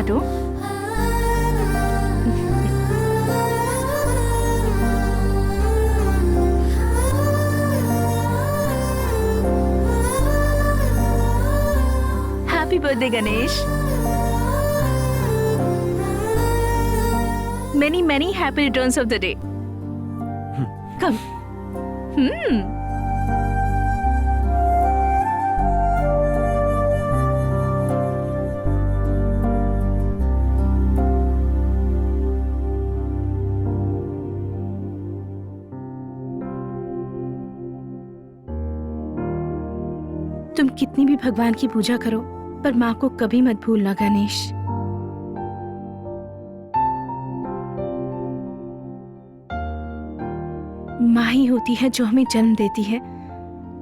काटो। Happy birthday Ganesh. Many many happy returns of the day. Come. तुम कितनी भी भगवान की पूजा करो, पर माँ को कभी मत भूलना गणेश। माँ ही होती है जो हमें जन्म देती है,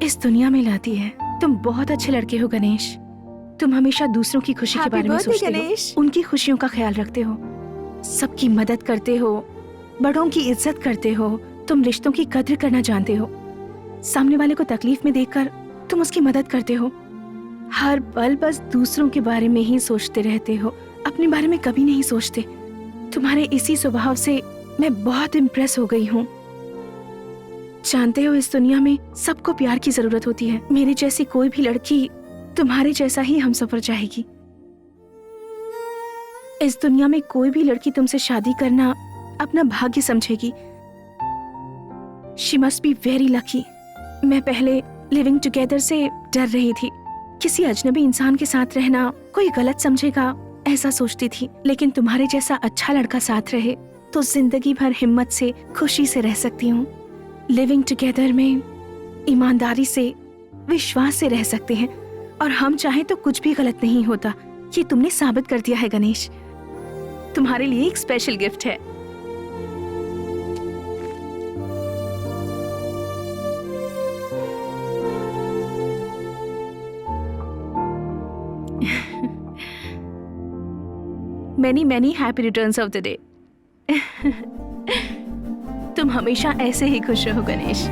इस दुनिया में लाती है। तुम बहुत अच्छे लड़के हो गणेश। तुम हमेशा दूसरों की खुशी के बारे में सोचते हो, उनकी खुशियों का ख्याल रखते हो, सबकी मदद करते हो, बड़ों की इज्जत करते हो। तुम रिश्तों की कद्र करना जानते हो। सामने वाले को तकलीफ में देखकर तुम उसकी मदद करते हो। हर पल बस दूसरों के बारे में ही सोचते रहते हो, अपने बारे में कभी नहीं सोचते। तुम्हारे इसी स्वभाव से मैं बहुत इम्प्रेस हो गई हूँ। जानते हो, इस दुनिया में सबको प्यार की जरूरत होती है। मेरे जैसी कोई भी लड़की तुम्हारे जैसा ही हमसफर चाहेगी। इस दुनिया में कोई भी लड़की तुमसे शादी करना अपना भाग्य समझेगी। She must be very lucky. मैं पहले लिविंग टुगेदर से डर रही थी। किसी अजनबी इंसान के साथ रहना कोई गलत समझेगा, ऐसा सोचती थी। लेकिन तुम्हारे जैसा अच्छा लड़का साथ रहे तो जिंदगी भर हिम्मत से, खुशी से रह सकती हूँ। लिविंग टुगेदर में ईमानदारी से, विश्वास से रह सकते हैं, और हम चाहें तो कुछ भी गलत नहीं होता। ये तुमने साबित कर दिया है गणेश। तुम्हारे लिए एक स्पेशल गिफ्ट है। Many many happy returns of the day. तुम हमेशा ऐसे ही खुश रहो गणेश।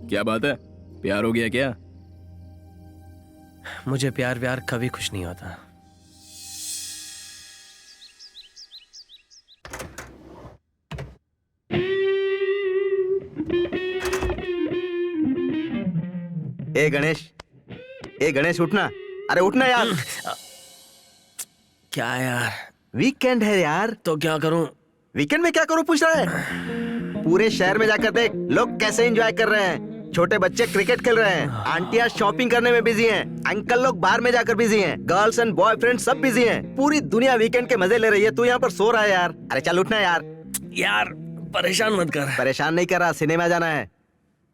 क्या बात है, प्यार हो गया क्या? मुझे प्यार व्यार कभी खुश नहीं होता। ए गणेश उठना। अरे उठना यार। क्या यार? वीकेंड है यार। तो क्या करूं? वीकेंड में क्या करूं पूछ रहा है? पूरे शहर में जाकर देख, लोग कैसे एंजॉय कर रहे हैं। छोटे बच्चे क्रिकेट खेल रहे हैं, आंटियां शॉपिंग करने में बिजी हैं, अंकल लोग बार में जाकर बिजी हैं, गर्ल्स एंड बॉयफ्रेंड सब बिजी हैं। पूरी दुनिया वीकेंड के मजे ले रही है, तू यहाँ पर सो रहा है यार। अरे चल उठना यार। यार परेशान मत कर। परेशान नहीं कर रहा, सिनेमा जाना है।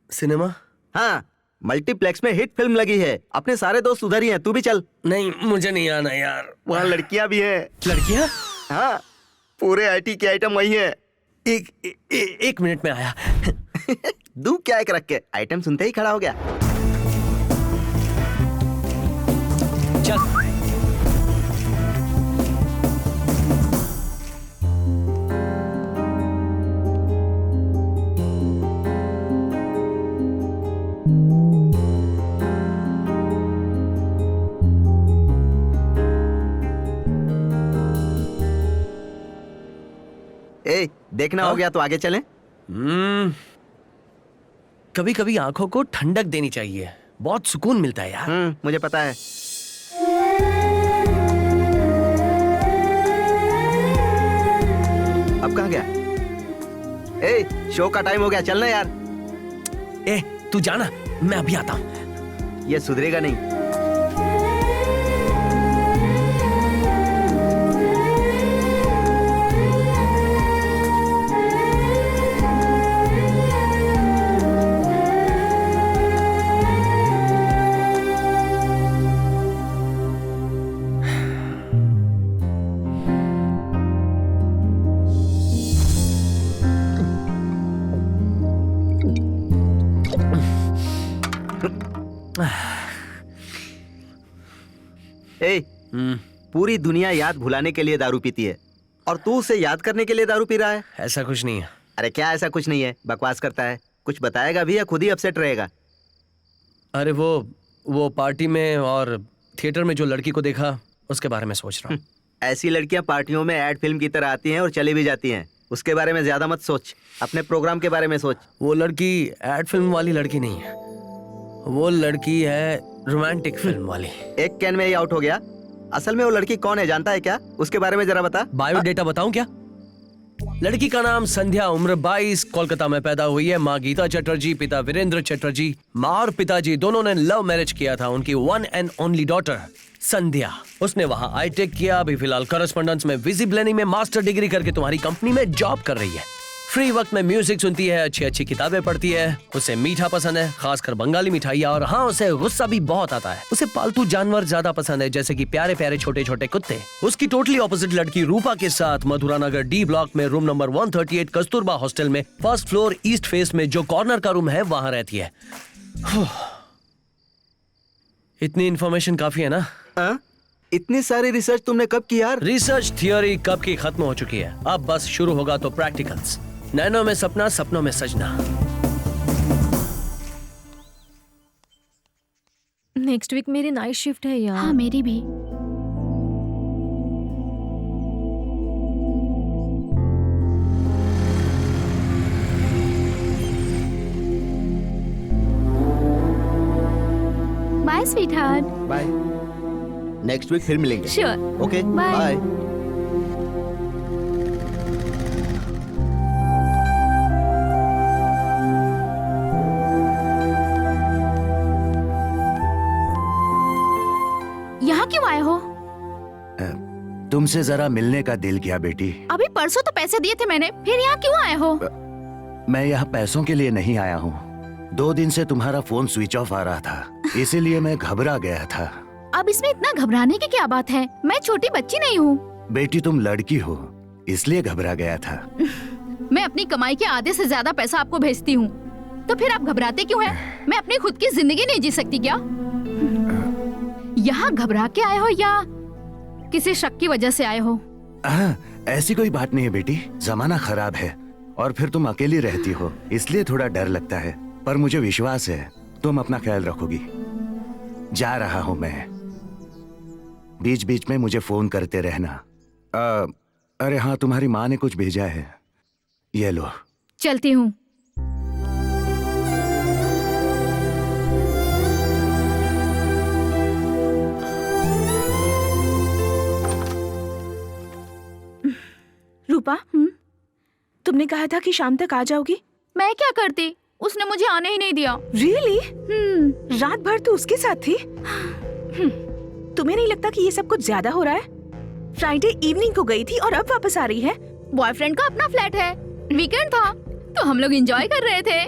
सिनेमा? हाँ, मल्टीप्लेक्स में हिट फिल्म लगी है, अपने सारे दोस्त उधर ही हैं, तू भी चल। नहीं, मुझे नहीं आना यार। वहाँ लड़कियां भी हैं। लड़कियां? हाँ, पूरे आईटी के आइटम वही हैं। एक मिनट में आया। दू क्या एक रख के, आइटम सुनते ही खड़ा हो गया। चल। ए, देखना हो गया तो आगे चलें। कभी कभी आंखों को ठंडक देनी चाहिए, बहुत सुकून मिलता है यार। मुझे पता है। अब कहाँ गया? ए, शो का टाइम हो गया, चलना यार। ए, तू जाना, मैं अभी आता हूँ। ये सुधरेगा नहीं। ए, पूरी दुनिया याद भुलाने के लिए दारू पीती है और तू उसे याद करने के लिए दारू पी रहा है। ऐसा कुछ नहीं है। अरे क्या ऐसा कुछ नहीं है, बकवास करता है। कुछ बताएगा भी या खुद ही अपसेट रहेगा? अरे वो पार्टी में और थिएटर में जो लड़की को देखा उसके बारे में सोच रहा हूँ। ऐसी लड़कियां पार्टियों में एड फिल्म की तरह आती हैं और चली भी जाती हैं। उसके बारे में ज्यादा मत सोच, अपने प्रोग्राम के बारे में सोच। वो लड़की एड फिल्म वाली लड़की नहीं है, वो लड़की है रोमांटिक फिल्म वाली। एक कैन में ही आउट हो गया। असल में वो लड़की कौन है जानता है क्या? उसके बारे में जरा बता। बायोडेटा बताऊं क्या? लड़की का नाम संध्या, उम्र 22, कोलकाता में पैदा हुई है। माँ गीता चटर्जी, पिता वीरेंद्र चटर्जी। माँ और पिताजी दोनों ने लव मैरिज किया था। उनकी वन एंड ओनली डॉटर संध्या, उसने वहाँ आईटेक किया। अभी फिलहाल करस्पॉन्डेंस में विजिब्लेनी में मास्टर डिग्री करके तुम्हारी कंपनी में जॉब कर रही है। फ्री वक्त में म्यूजिक सुनती है, अच्छी अच्छी किताबें पढ़ती है। उसे मीठा पसंद है, खासकर बंगाली मिठाइयाँ। और हाँ, उसे गुस्सा भी बहुत आता है। उसे पालतू जानवर ज्यादा पसंद है, जैसे कि प्यारे प्यारे छोटे छोटे कुत्ते। उसकी टोटली ऑपोजिट लड़की रूपा के साथ मधुरा नगर डी ब्लॉक में रूम नंबर 138 कस्तूरबा हॉस्टल में फर्स्ट फ्लोर ईस्ट फेस में जो कॉर्नर का रूम है वहाँ रहती है। इतनी इन्फॉर्मेशन काफी है ना? इतनी सारी रिसर्च तुमने कब की यार? रिसर्च थियोरी कब की खत्म हो चुकी है, अब बस शुरू होगा तो प्रैक्टिकल्स। नैनो में सपना, सपनों में सजना। नेक्स्ट वीक मेरी नाइट शिफ्ट है यार। हाँ, मेरी भी। Bye sweetheart. Bye. Next week फिर मिलेंगे। श्योर। Okay, Bye. बाय। यहाँ क्यों आए हो? तुमसे जरा मिलने का दिल किया बेटी। अभी परसों तो पैसे दिए थे मैंने, फिर यहाँ क्यों आए हो? मैं यहाँ पैसों के लिए नहीं आया हूँ। 2 दिन से तुम्हारा फोन स्विच ऑफ आ रहा था, इसीलिए मैं घबरा गया था। अब इसमें इतना घबराने की क्या बात है? मैं छोटी बच्ची नहीं हूँ। बेटी तुम लड़की हो, इसलिए घबरा गया था। मैं अपनी कमाई के आधे से ज्यादा पैसा आपको भेजती हूँ, तो फिर आप घबराते क्यों हैं? मैं अपनी खुद की जिंदगी नहीं जी सकती क्या? यहाँ घबरा के आए हो या किसी शक की वजह से आए हो? ऐसी कोई बात नहीं है बेटी, जमाना खराब है और फिर तुम अकेली रहती हो, इसलिए थोड़ा डर लगता है। पर मुझे विश्वास है तुम अपना ख्याल रखोगी। जा रहा हूँ मैं, बीच बीच में मुझे फोन करते रहना। अरे हाँ, तुम्हारी माँ ने कुछ भेजा है, ये लो। चलती हूँ। रूपा, तुमने कहा था कि शाम तक आ जाओगी। मैं क्या करती, उसने मुझे आने ही नहीं दिया। रियली? रात भर तो उसके साथ थी। तुम्हें नहीं लगता कि ये सब कुछ ज्यादा हो रहा है? फ्राइडे इवनिंग को गई थी और अब वापस आ रही है। बॉयफ्रेंड का अपना फ्लैट है, वीकेंड था तो हम लोग एंजॉय कर रहे थे।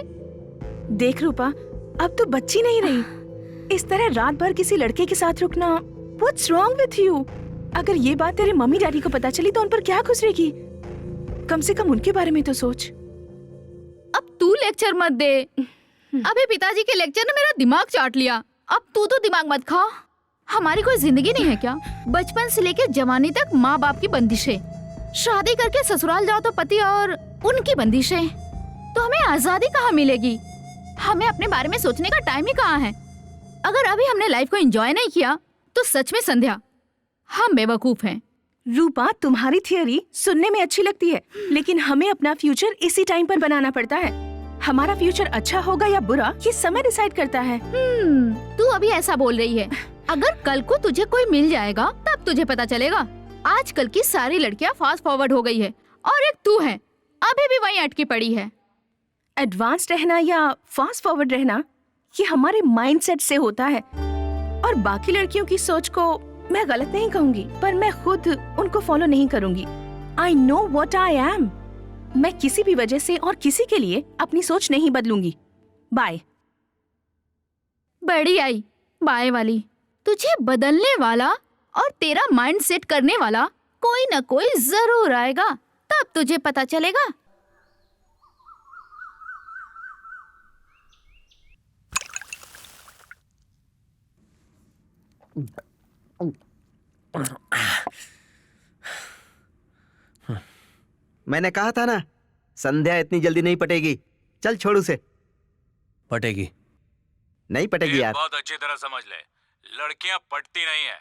देख रूपा, अब तो बच्ची नहीं रही। इस तरह रात भर किसी लड़के के साथ रुकना, What's wrong with you? अगर ये बात तेरे मम्मी डैडी को पता चली तो उन पर क्या गुजरेगी? कम से कम उनके बारे में तो सोच। अब तू लेक्चर मत दे। अभी पिताजी के लेक्चर ने मेरा दिमाग चाट लिया। अब तू तो दिमाग मत खा। हमारी कोई जिंदगी नहीं है क्या? बचपन से लेकर जवानी तक माँ बाप की बंदिशें, शादी करके ससुराल जाओ तो पति और उनकी बंदिशें। तो हमें आजादी कहाँ मिलेगी? हमें अपने बारे में सोचने का टाइम ही कहाँ है? अगर अभी हमने लाइफ को एंजॉय नहीं किया तो सच में संध्या हम बेवकूफ हैं। रूपा, तुम्हारी थियरी सुनने में अच्छी लगती है, लेकिन हमें अपना फ्यूचर इसी टाइम पर बनाना पड़ता है। हमारा फ्यूचर अच्छा होगा या बुरा ये समय डिसाइड करता है। तू अभी ऐसा बोल रही है। अगर कल को तुझे कोई मिल जाएगा तब तुझे पता चलेगा। आजकल की सारी लड़कियां फास्ट फॉरवर्ड हो गई है और एक तू है अभी भी वहीं अटकी पड़ी है। एडवांस रहना या फास्ट फॉरवर्ड रहना ये हमारे माइंडसेट से होता है, और बाकी लड़कियों की सोच को मैं गलत नहीं कहूंगी, पर मैं खुद उनको फॉलो नहीं करूंगी। I know what I am. मैं किसी भी वजह से और किसी के लिए अपनी सोच नहीं बदलूंगी। बाय। बड़ी आई बाय वाली। तुझे बदलने वाला और तेरा माइंड सेट करने वाला कोई न कोई जरूर आएगा, तब तुझे पता चलेगा। मैंने कहा था ना, संध्या इतनी जल्दी नहीं पटेगी। चल छोड़ उसे। पटेगी। नहीं पटेगी यार। बहुत अच्छी तरह समझ ले, लड़कियां पटती नहीं है,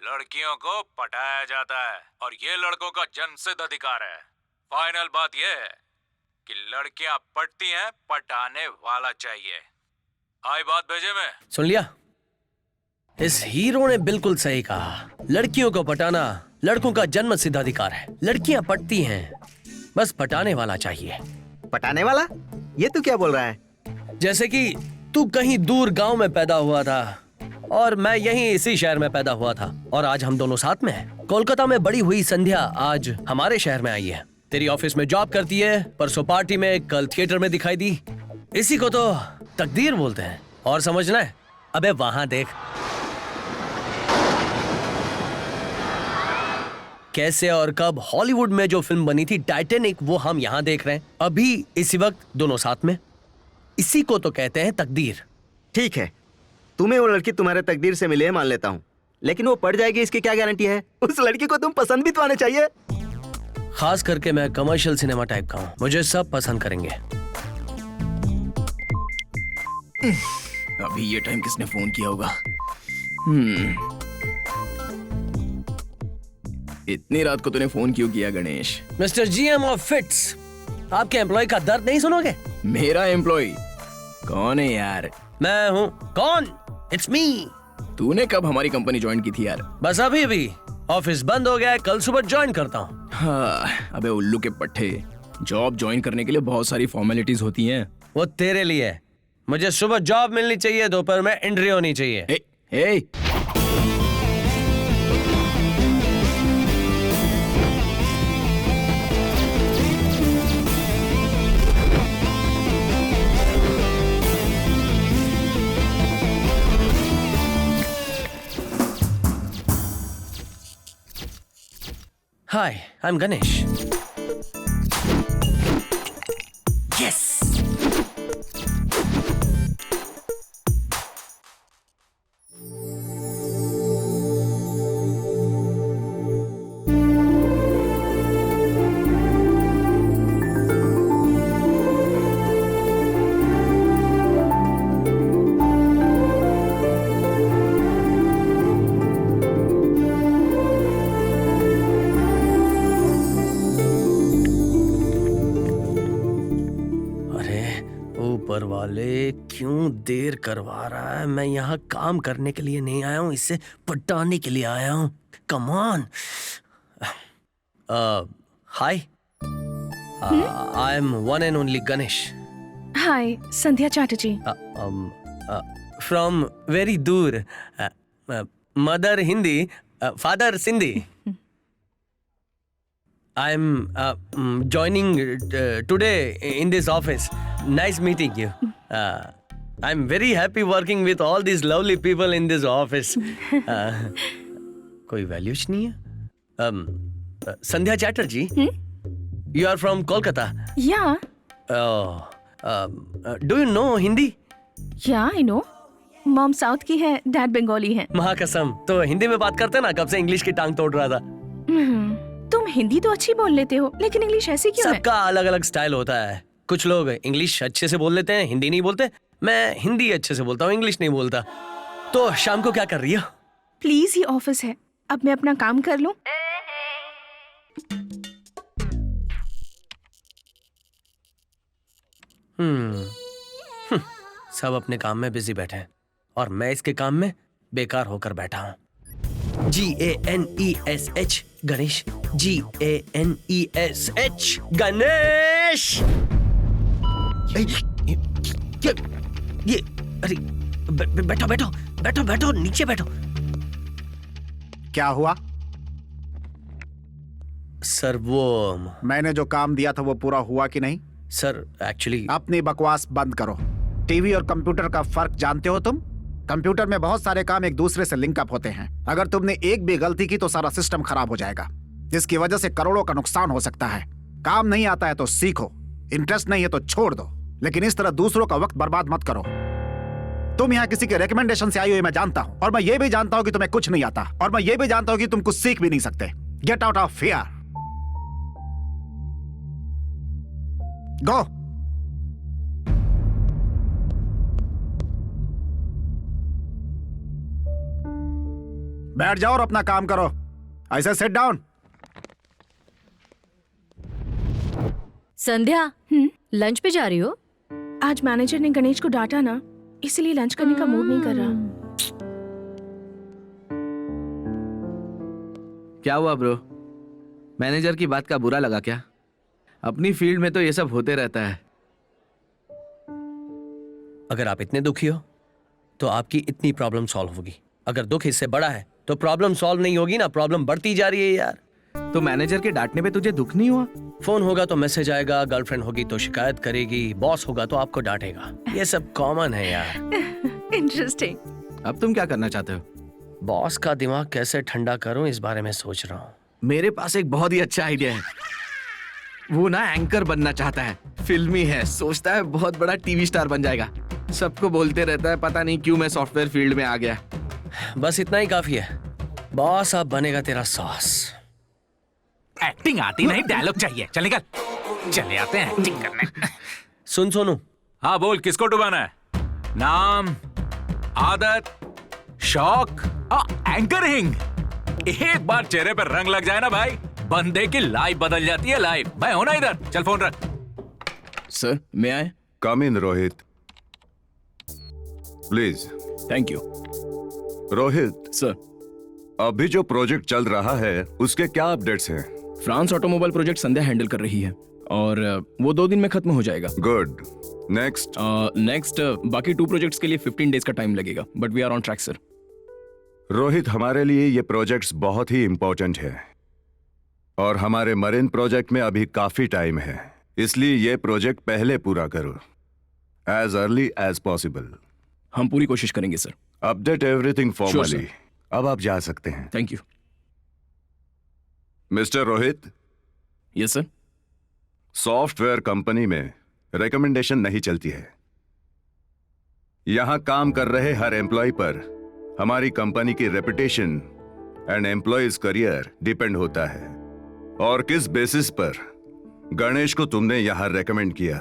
लड़कियों को पटाया जाता है, और ये लड़कों का जन्मसिद्ध अधिकार है। फाइनल बात ये है कि लड़कियां पटती हैं, पटाने वाला चाहिए। आई बात भेजे में? सुन लिया? इस हीरो ने बिल्कुल सही कहा। लड़कियों को पटाना लड़कों का जन्म सिद्ध अधिकार है। लड़कियां पटती हैं, बस पटाने वाला चाहिए। पटाने वाला? ये तू क्या बोल रहा है? जैसे कि तू कहीं दूर गांव में पैदा हुआ था और मैं यहीं इसी शहर में पैदा हुआ था, और आज हम दोनों साथ में हैं। कोलकाता में बड़ी हुई संध्या आज हमारे शहर में आई है। तेरी ऑफिस में जॉब करती है, परसों पार्टी में, कल थिएटर में दिखाई दी। इसी को तो तकदीर बोलते हैं। और समझना है? अबे वहां देख कैसे और कब हॉलीवुड में जो फिल्म बनी थी टाइटैनिक, वो हम यहाँ देख रहे हैं अभी इसी वक्त दोनों साथ में। इसी को तो कहते हैं तकदीर। ठीक है, तुम्हें वो लड़की तुम्हारे तकदीर से मिले मान लेता हूँ, लेकिन वो पड़ जाएगी इसकी क्या गारंटी है? उस लड़की को तुम पसंद भी तो आना चाहिए। खास करके मैं कमर्शियल सिनेमा टाइप का हूँ, मुझे सब पसंद करेंगे। अभी ये टाइम किसने फोन किया होगा? इतनी रात को तूने फोन क्यों किया Ganesh? Mister GM of fits, आपके एम्प्लॉय का दर्द नहीं सुनोगे? मेरा एम्प्लॉय कौन है यार? मैं हूँ। कौन? It's me. तूने कब हमारी कंपनी ज्वाइन की थी यार? बस अभी भी। ऑफिस बंद हो गया है, कल सुबह ज्वाइन करता हूँ। हाँ, अबे उल्लू के पट्टे, जॉब ज्वाइन करने के लिए बहुत सारी फॉर्मेलिटीज होती हैं। वो तेरे लिए है। मुझे सुबह जॉब मिलनी चाहिए, दोपहर में एंट्री होनी चाहिए। ए, Hi, I'm Ganesh. Yes! ऊपर वाले क्यों देर करवा रहा है? मैं यहाँ काम करने के लिए नहीं आया हूँ, इससे पटाने के लिए आया हूँ। Come on. Hi, I am one and only Ganesh. Hi, Sandhya Chatterjee. From very दूर। Mother Hindi, father Sindhi. I am joining today in this office. Nice meeting you. I'm very happy working with all these lovely people in this office. कोई values नहीं है? संध्या Chatterjee, you are from Kolkata. Yeah, Do you know Hindi? yeah, I know. Mom south की है, dad Bengali है। महाकसम, तो हिंदी में बात करते ना, कब से इंग्लिश की टांग तोड़ रहा था। तुम हिंदी तो अच्छी बोल लेते हो, लेकिन इंग्लिश ऐसी क्यों है? सबका अलग अलग स्टाइल होता है। कुछ लोग इंग्लिश अच्छे से बोल लेते हैं, हिंदी नहीं बोलते। मैं हिंदी अच्छे से बोलता हूँ, इंग्लिश नहीं बोलता। तो शाम को क्या कर रही हो? प्लीज, ये ऑफिस है, अब मैं अपना काम कर लूं। सब अपने काम में बिजी बैठे हैं और मैं इसके काम में बेकार होकर बैठा हूँ। GANESH Ganesh, GANESH Ganesh. ये अरे बैठो बैठो बैठो बैठो, नीचे बैठो। क्या हुआ? सर वो मैंने जो काम दिया था वो पूरा हुआ कि नहीं? सर एक्चुअली अपनी बकवास बंद करो। टीवी और कंप्यूटर का फर्क जानते हो तुम? कंप्यूटर में बहुत सारे काम एक दूसरे से लिंक अप होते हैं। अगर तुमने एक भी गलती की तो सारा सिस्टम खराब हो जाएगा, जिसकी वजह से करोड़ों का नुकसान हो सकता है। काम नहीं आता है तो सीखो, इंटरेस्ट नहीं है तो छोड़ दो, लेकिन इस तरह दूसरों का वक्त बर्बाद मत करो। तुम यहाँ किसी के रिकमेंडेशन से आई हुई मैं जानता हूँ, और मैं ये भी जानता हूँ कि तुम्हें कुछ नहीं आता, और मैं ये भी जानता हूँ कि तुम कुछ सीख भी नहीं सकते। गेट आउट ऑफ हियर, गो। बैठ जाओ और अपना काम करो। ऐसे सिट डाउन। संध्या, लंच पे जा रही हो? आज मैनेजर ने गणेश को डांटा ना, इसलिए लंच करने का मूड नहीं कर रहा। क्या हुआ ब्रो? मैनेजर की बात का बुरा लगा क्या? अपनी फील्ड में तो ये सब होते रहता है। अगर आप इतने दुखी हो तो आपकी इतनी प्रॉब्लम सॉल्व होगी। अगर दुख इससे बड़ा है तो प्रॉब्लम सॉल्व नहीं होगी ना, प्रॉब्लम बढ़ती जा रही है यार। तो मैनेजर के डांटने पे तुझे दुख नहीं हुआ? फोन होगा तो मैसेज आएगा, गर्लफ्रेंड होगी तो शिकायत करेगी, बॉस होगा तो आपको डांटेगा। ये सब कॉमन है यार। इंटरेस्टिंग। अब तुम क्या करना चाहते हो? बॉस का दिमाग कैसे ठंडा करूं इस बारे में सोच रहा हूँ। मेरे पास एक बहुत ही अच्छा आइडिया है। वो ना एंकर बनना चाहता है, फिल्मी है, सोचता है बहुत बड़ा टीवी स्टार बन जाएगा। सबको बोलते रहता है पता नहीं क्यों मैं सॉफ्टवेयर फील्ड में आ गया। बस इतना ही काफी है। बॉस अब बनेगा तेरा सॉस। एक्टिंग आती नहीं, डायलॉग चाहिए। चल निकल, चले आते हैं एक्टिंग करने। सुन सोनू। हाँ बोल, किसको डुबाना है? नाम, आदत, शौक और एंकरिंग। एक बार चेहरे पर रंग लग जाए ना भाई, बंदे की लाइफ बदल जाती है। लाइफ मैं हूं ना इधर। चल फोन रख। सर मैं आए? Come in Rohit, please. Thank you. Rohit sir, अभी जो प्रोजेक्ट चल रहा है उसके क्या अपडेट्स हैं? फ्रांस ऑटोमोबाइल प्रोजेक्ट संध्या हैंडल कर रही है और वो 2 दिन में खत्म हो जाएगा। गुड। नेक्स्ट बाकी 2 प्रोजेक्ट्स के लिए 15 डेज का टाइम लगेगा, but we are on track sir. Rohit, हमारे लिए ये प्रोजेक्ट्स बहुत ही इंपॉर्टेंट है और हमारे मरीन प्रोजेक्ट में अभी काफी टाइम है, इसलिए ये प्रोजेक्ट पहले पूरा करो, एज अर्ली एज पॉसिबल। हम पूरी कोशिश करेंगे sir. Update everything formally. sir. अब आप जा सकते हैं। Thank you. Mister Rohit. Yes sir. Software company में रिकमेंडेशन नहीं चलती है। यहां काम कर रहे हर एम्प्लॉय पर हमारी कंपनी की reputation and employees career depend होता है। और किस बेसिस पर गणेश को तुमने यहां रेकमेंड किया?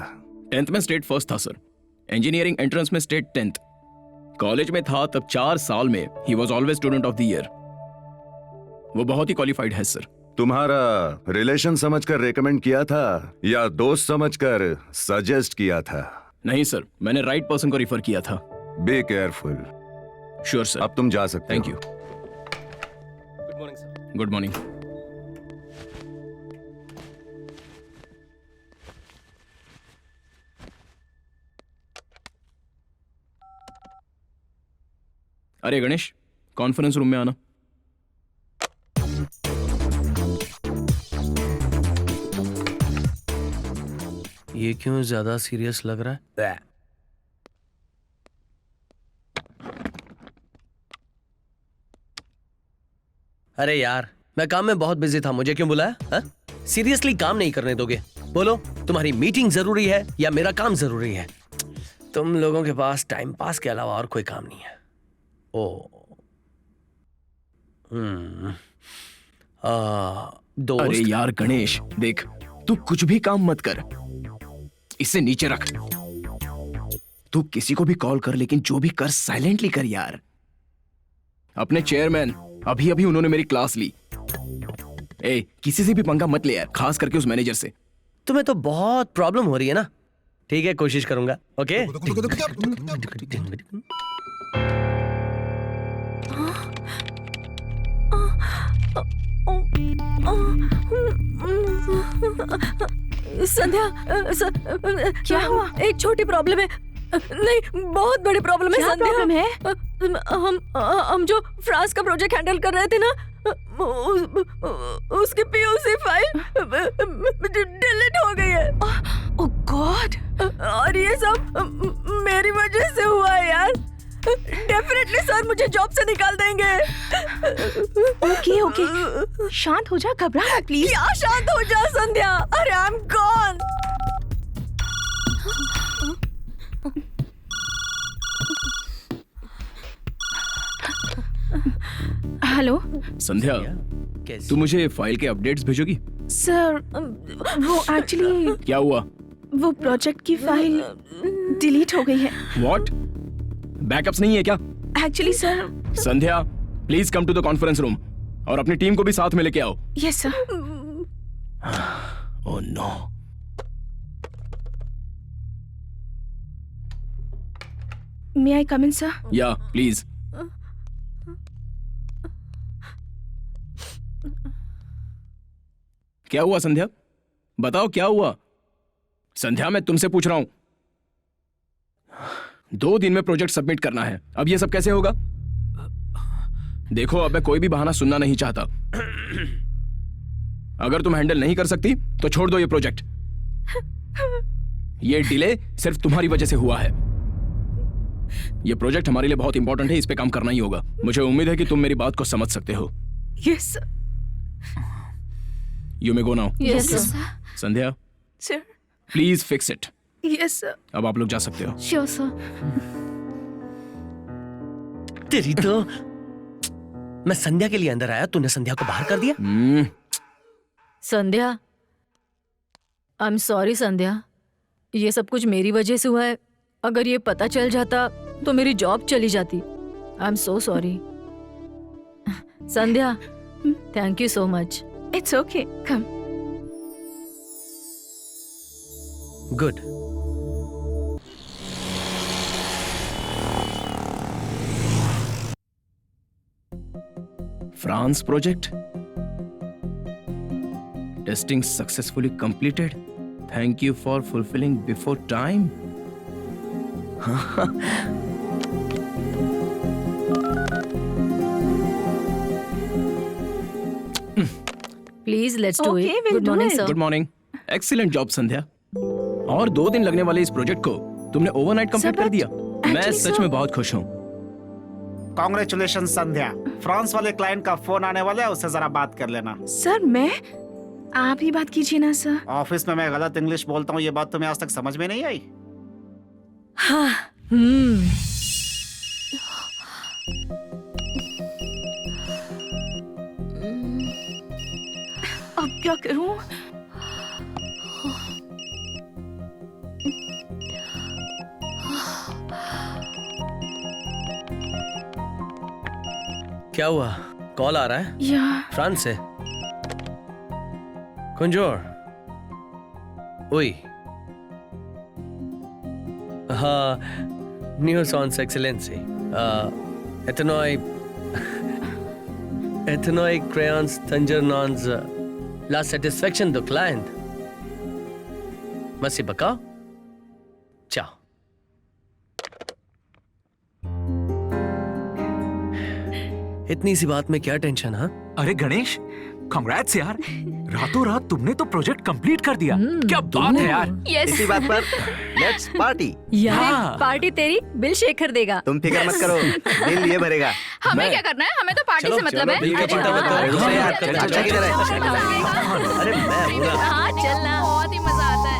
10th में स्टेट फर्स्ट था सर, इंजीनियरिंग एंट्रेंस में स्टेट 10th। कॉलेज में था तब 4 साल में he was always student of the year. वो बहुत ही क्वालिफाइड है सर। तुम्हारा रिलेशन समझकर रेकमेंड किया था या दोस्त समझकर सजेस्ट किया था? नहीं सर, मैंने राइट पर्सन को रिफर किया था। Be careful. Sure sir. अब तुम जा सकते हो। Thank you. Good morning sir. Good morning. अरे गणेश, कॉन्फ्रेंस रूम में आना। ये क्यों ज्यादा सीरियस लग रहा है? अरे यार, मैं काम में बहुत बिजी था, मुझे क्यों बुलाया? सीरियसली काम नहीं करने दोगे? बोलो, तुम्हारी मीटिंग जरूरी है या मेरा काम जरूरी है? तुम लोगों के पास टाइम पास के अलावा और कोई काम नहीं है। ओ दोस्त। अरे यार गणेश, देख तू कुछ भी काम मत कर, इसे नीचे रख। तू किसी को भी कॉल कर, लेकिन जो भी कर साइलेंटली कर यार। अपने चेयरमैन, अभी अभी उन्होंने मेरी क्लास ली। ए, किसी से भी पंगा मत ले यार, खास करके उस मैनेजर से। तुम्हें तो बहुत प्रॉब्लम हो रही है ना? ठीक है, कोशिश करूंगा। ओके। संध्या, क्या हुआ? एक छोटी प्रॉब्लम है। नहीं, बहुत बड़ी प्रॉब्लम है क्या संध्या। प्रॉब्लम है? हम जो फ्रांस का प्रोजेक्ट हैंडल कर रहे थे ना, उसकी पीओसी फाइल डिलीट हो गई है। ओह गॉड! और ये सब मेरी वजह से हुआ है यार। डेफिनेटली सर मुझे जॉब से निकाल देंगे। ओके ओके, शांत हो जा, घबरा मत प्लीज। क्या शांत हो जा संध्या? अरे आई एम गॉन। हेलो संध्या, तू मुझे फाइल के अपडेट्स भेजोगी? सर, वो एक्चुअली क्या हुआ? वो प्रोजेक्ट की फाइल डिलीट हो गई है। व्हाट? बैकअप्स नहीं है क्या? Actually sir. Sandhya, please come to the conference room और अपनी टीम को भी साथ में लेके आओ। Yes sir. Oh no. May I come in sir? Yeah please. क्या हुआ संध्या? बताओ क्या हुआ? संध्या, मैं तुमसे पूछ रहा हूं। 2 दिन में प्रोजेक्ट सबमिट करना है, अब ये सब कैसे होगा? देखो, अब मैं कोई भी बहाना सुनना नहीं चाहता। अगर तुम हैंडल नहीं कर सकती तो छोड़ दो ये प्रोजेक्ट। ये डिले सिर्फ तुम्हारी वजह से हुआ है। ये प्रोजेक्ट हमारे लिए बहुत इंपॉर्टेंट है, इस पे काम करना ही होगा। मुझे उम्मीद है कि तुम मेरी बात को समझ सकते हो। Yes sir. You may go now. Yes sir. Sandhya, sir. Please fix it. Yes sir. अब आप लोग जा सकते हो। Sure sir. तेरी तो। मैं संध्या के लिए अंदर आया, तूने संध्या को बाहर कर दिया। संध्या, आई एम सॉरी संध्या, ये सब कुछ मेरी वजह से हुआ है। अगर ये पता चल जाता तो मेरी जॉब चली जाती। I am so sorry Sandhya. Thank you so much. It's okay, come. Good. France project testing successfully completed. Thank you for fulfilling before time. Please let's do Okay, it. we'll good do morning it. Sir. Good morning. Excellent job Sandhya. और 2 दिन लगने वाले इस project को तुमने overnight complete कर but दिया। मैं actually, सच sir- में बहुत खुश हूँ। कॉन्ग्रेचुलेशन संध्या। फ्रांस वाले क्लाइंट का फोन आने वाला है, उससे जरा बात कर लेना। सर, मैं आप ही बात कीजिए ना सर। ऑफिस में मैं गलत इंग्लिश बोलता हूँ, ये बात तुम्हें आज तक समझ में नहीं आई? हाँ। अब क्या करूं? क्या हुआ? कॉल आ रहा है या फ्रांस से। कुंजोर। ओई। हाँ, news on excellency. Ethanol crayons Tangerons la satisfaction do client. Masih bakal? Ciao. इतनी सी बात में क्या टेंशन? हाँ, अरे गणेश, कांग्रेट्स यार, रातों रात तुमने तो प्रोजेक्ट कंप्लीट कर दिया। क्या बात है यार। यस। इसी बात पर लेट्स पार्टी। यार पार्टी तेरी बिल शेखर देगा। तुम फिक्र मत करो, बिल ये भरेगा। हमें क्या करना है? हमें तो पार्टी से मतलब है। बिल का चिंता मत करो, दूसरे याद करते हैं। चल, किधर है? अरे मैं बोला हाँ चलना, बहुत ही मजा आता है।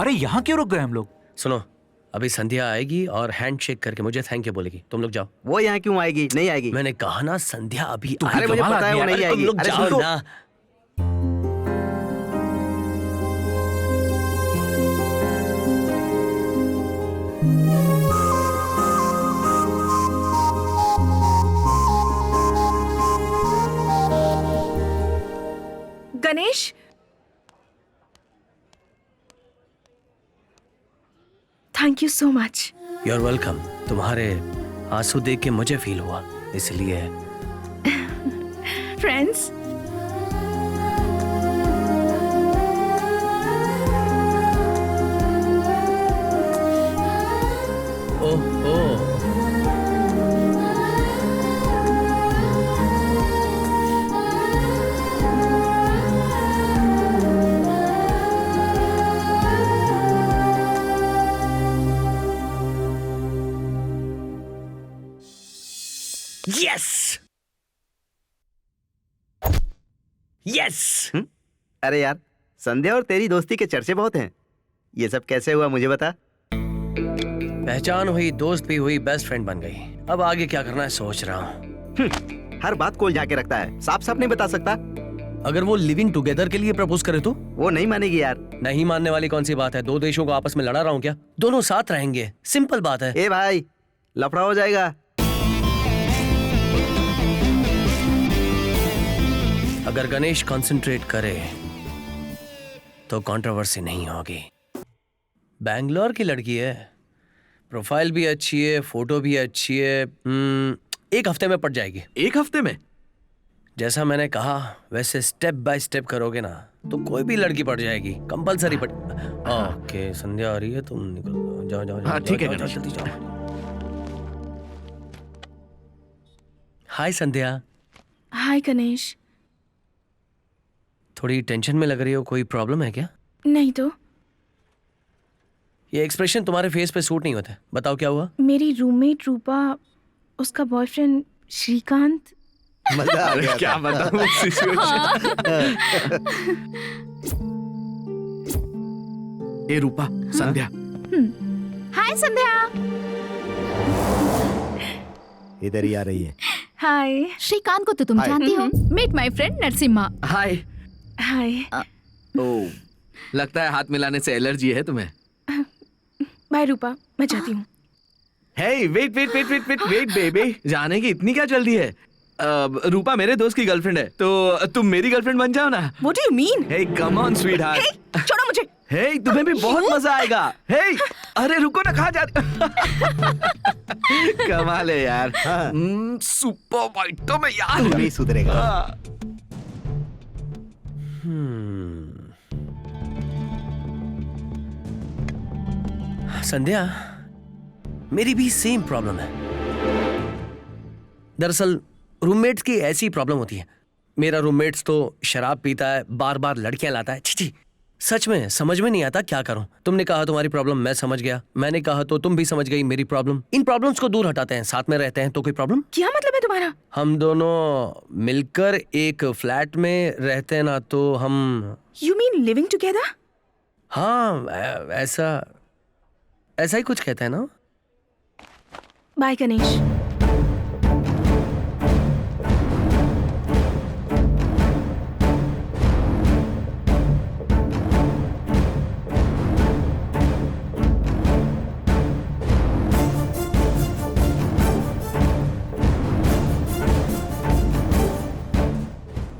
अरे यहाँ क्यों रुक गए हम लोग? सुनो, अभी संध्या आएगी और हैंडशेक करके मुझे थैंक यू बोलेगी। तुम लोग जाओ। वो यहाँ क्यों आएगी? नहीं आएगी। मैंने कहा ना संध्या अभी अरे मुझे पता है वो नहीं तुम आएगी। लोग अरे जाओ सुन तो। ना। Ganesh, thank you so much. You are welcome. तुम्हारे आंसू देख के मुझे फील हुआ, इसलिए। Friends, oh oh yes yes. अरे यार, संध्या और तेरी दोस्ती के चर्चे बहुत हैं। ये सब कैसे हुआ मुझे बता। पहचान हुई, दोस्त भी हुई, बेस्ट फ्रेंड बन गई। अब आगे क्या करना है सोच रहा हूँ। हर बात कोल झाके रखता है, साफ साफ नहीं बता सकता। अगर वो लिविंग टुगेदर के लिए प्रपोज करे तो? वो नहीं मानेगी यार। नहीं मानने वाली कौन सी बात है? दो देशों को आपस में लड़ा रहा हूँ क्या? दोनों साथ रहेंगे, सिंपल बात है। ए भाई, लफड़ा हो जाएगा। अगर गणेश कंसंट्रेट करे तो कंट्रोवर्सी नहीं होगी। बैंगलोर की लड़की है, प्रोफाइल भी अच्छी है, फोटो भी अच्छी है। एक हफ्ते में पट जाएगी। एक हफ्ते में? जैसा मैंने कहा वैसे स्टेप बाय स्टेप करोगे ना तो कोई भी लड़की पट जाएगी, कंपलसरी पट। ओके, संध्या आ रही है, तुम निकल जाओ जाओ। हाँ ठीक है, जाओ, गणेश। जल्दी जाओ। हाय संध्या। हाय गणेश। थोड़ी टेंशन में लग रही हो, कोई प्रॉब्लम है क्या? नहीं तो। ये एक्सप्रेशन तुम्हारे फेस पे सूट नहीं होता। बताओ क्या हुआ? मेरी रूममेट रूपा, उसका बॉयफ्रेंड श्रीकांत। मजा आ गया। क्या बताऊं सिचुएशन। ए रूपा, संध्या। हाय संध्या। इधर ही आ रही है। हाय। श्रीकांत को तो तुम जानती हो। Meet my friend Narasimha. Hi. Hi. Oh, लगता है हाथ मिलाने से एलर्जी है तुम्हें। बाय रूपा, मैं जाती हूँ। Hey wait wait wait wait wait wait baby, जाने की इतनी क्या जल्दी है? रूपा मेरे दोस्त की गर्लफ्रेंड है, तो तुम मेरी गर्लफ्रेंड बन जाओ ना। What do you mean? Hey come on sweetheart. Hey, छोड़ो मुझे। हे तुम्हें भी बहुत मजा आएगा। हे अरे रुको ना, कहाँ जा कमाल है यार। सुपर वाइटम है यार। तू नहीं सुधरेगा। संध्या, मेरी भी सेम प्रॉब्लम है। दरअसल रूममेट्स की ऐसी प्रॉब्लम होती है। मेरा रूममेट्स तो शराब पीता है, बार बार लड़कियां लाता है। छी, सच में समझ में नहीं आता क्या करूं। तुमने कहा तुम्हारी प्रॉब्लम, मैं समझ गया। मैंने कहा तो तुम भी समझ गई मेरी प्रॉब्लम। इन प्रॉब्लम्स को दूर हटाते हैं, साथ में रहते हैं तो कोई प्रॉब्लम? क्या मतलब है तुम्हारा? हम दोनों मिलकर एक फ्लैट में रहते हैं ना, तो हम। You mean living together? हाँ, ऐसा ही कुछ कहते हैं ना। बाय गणेश।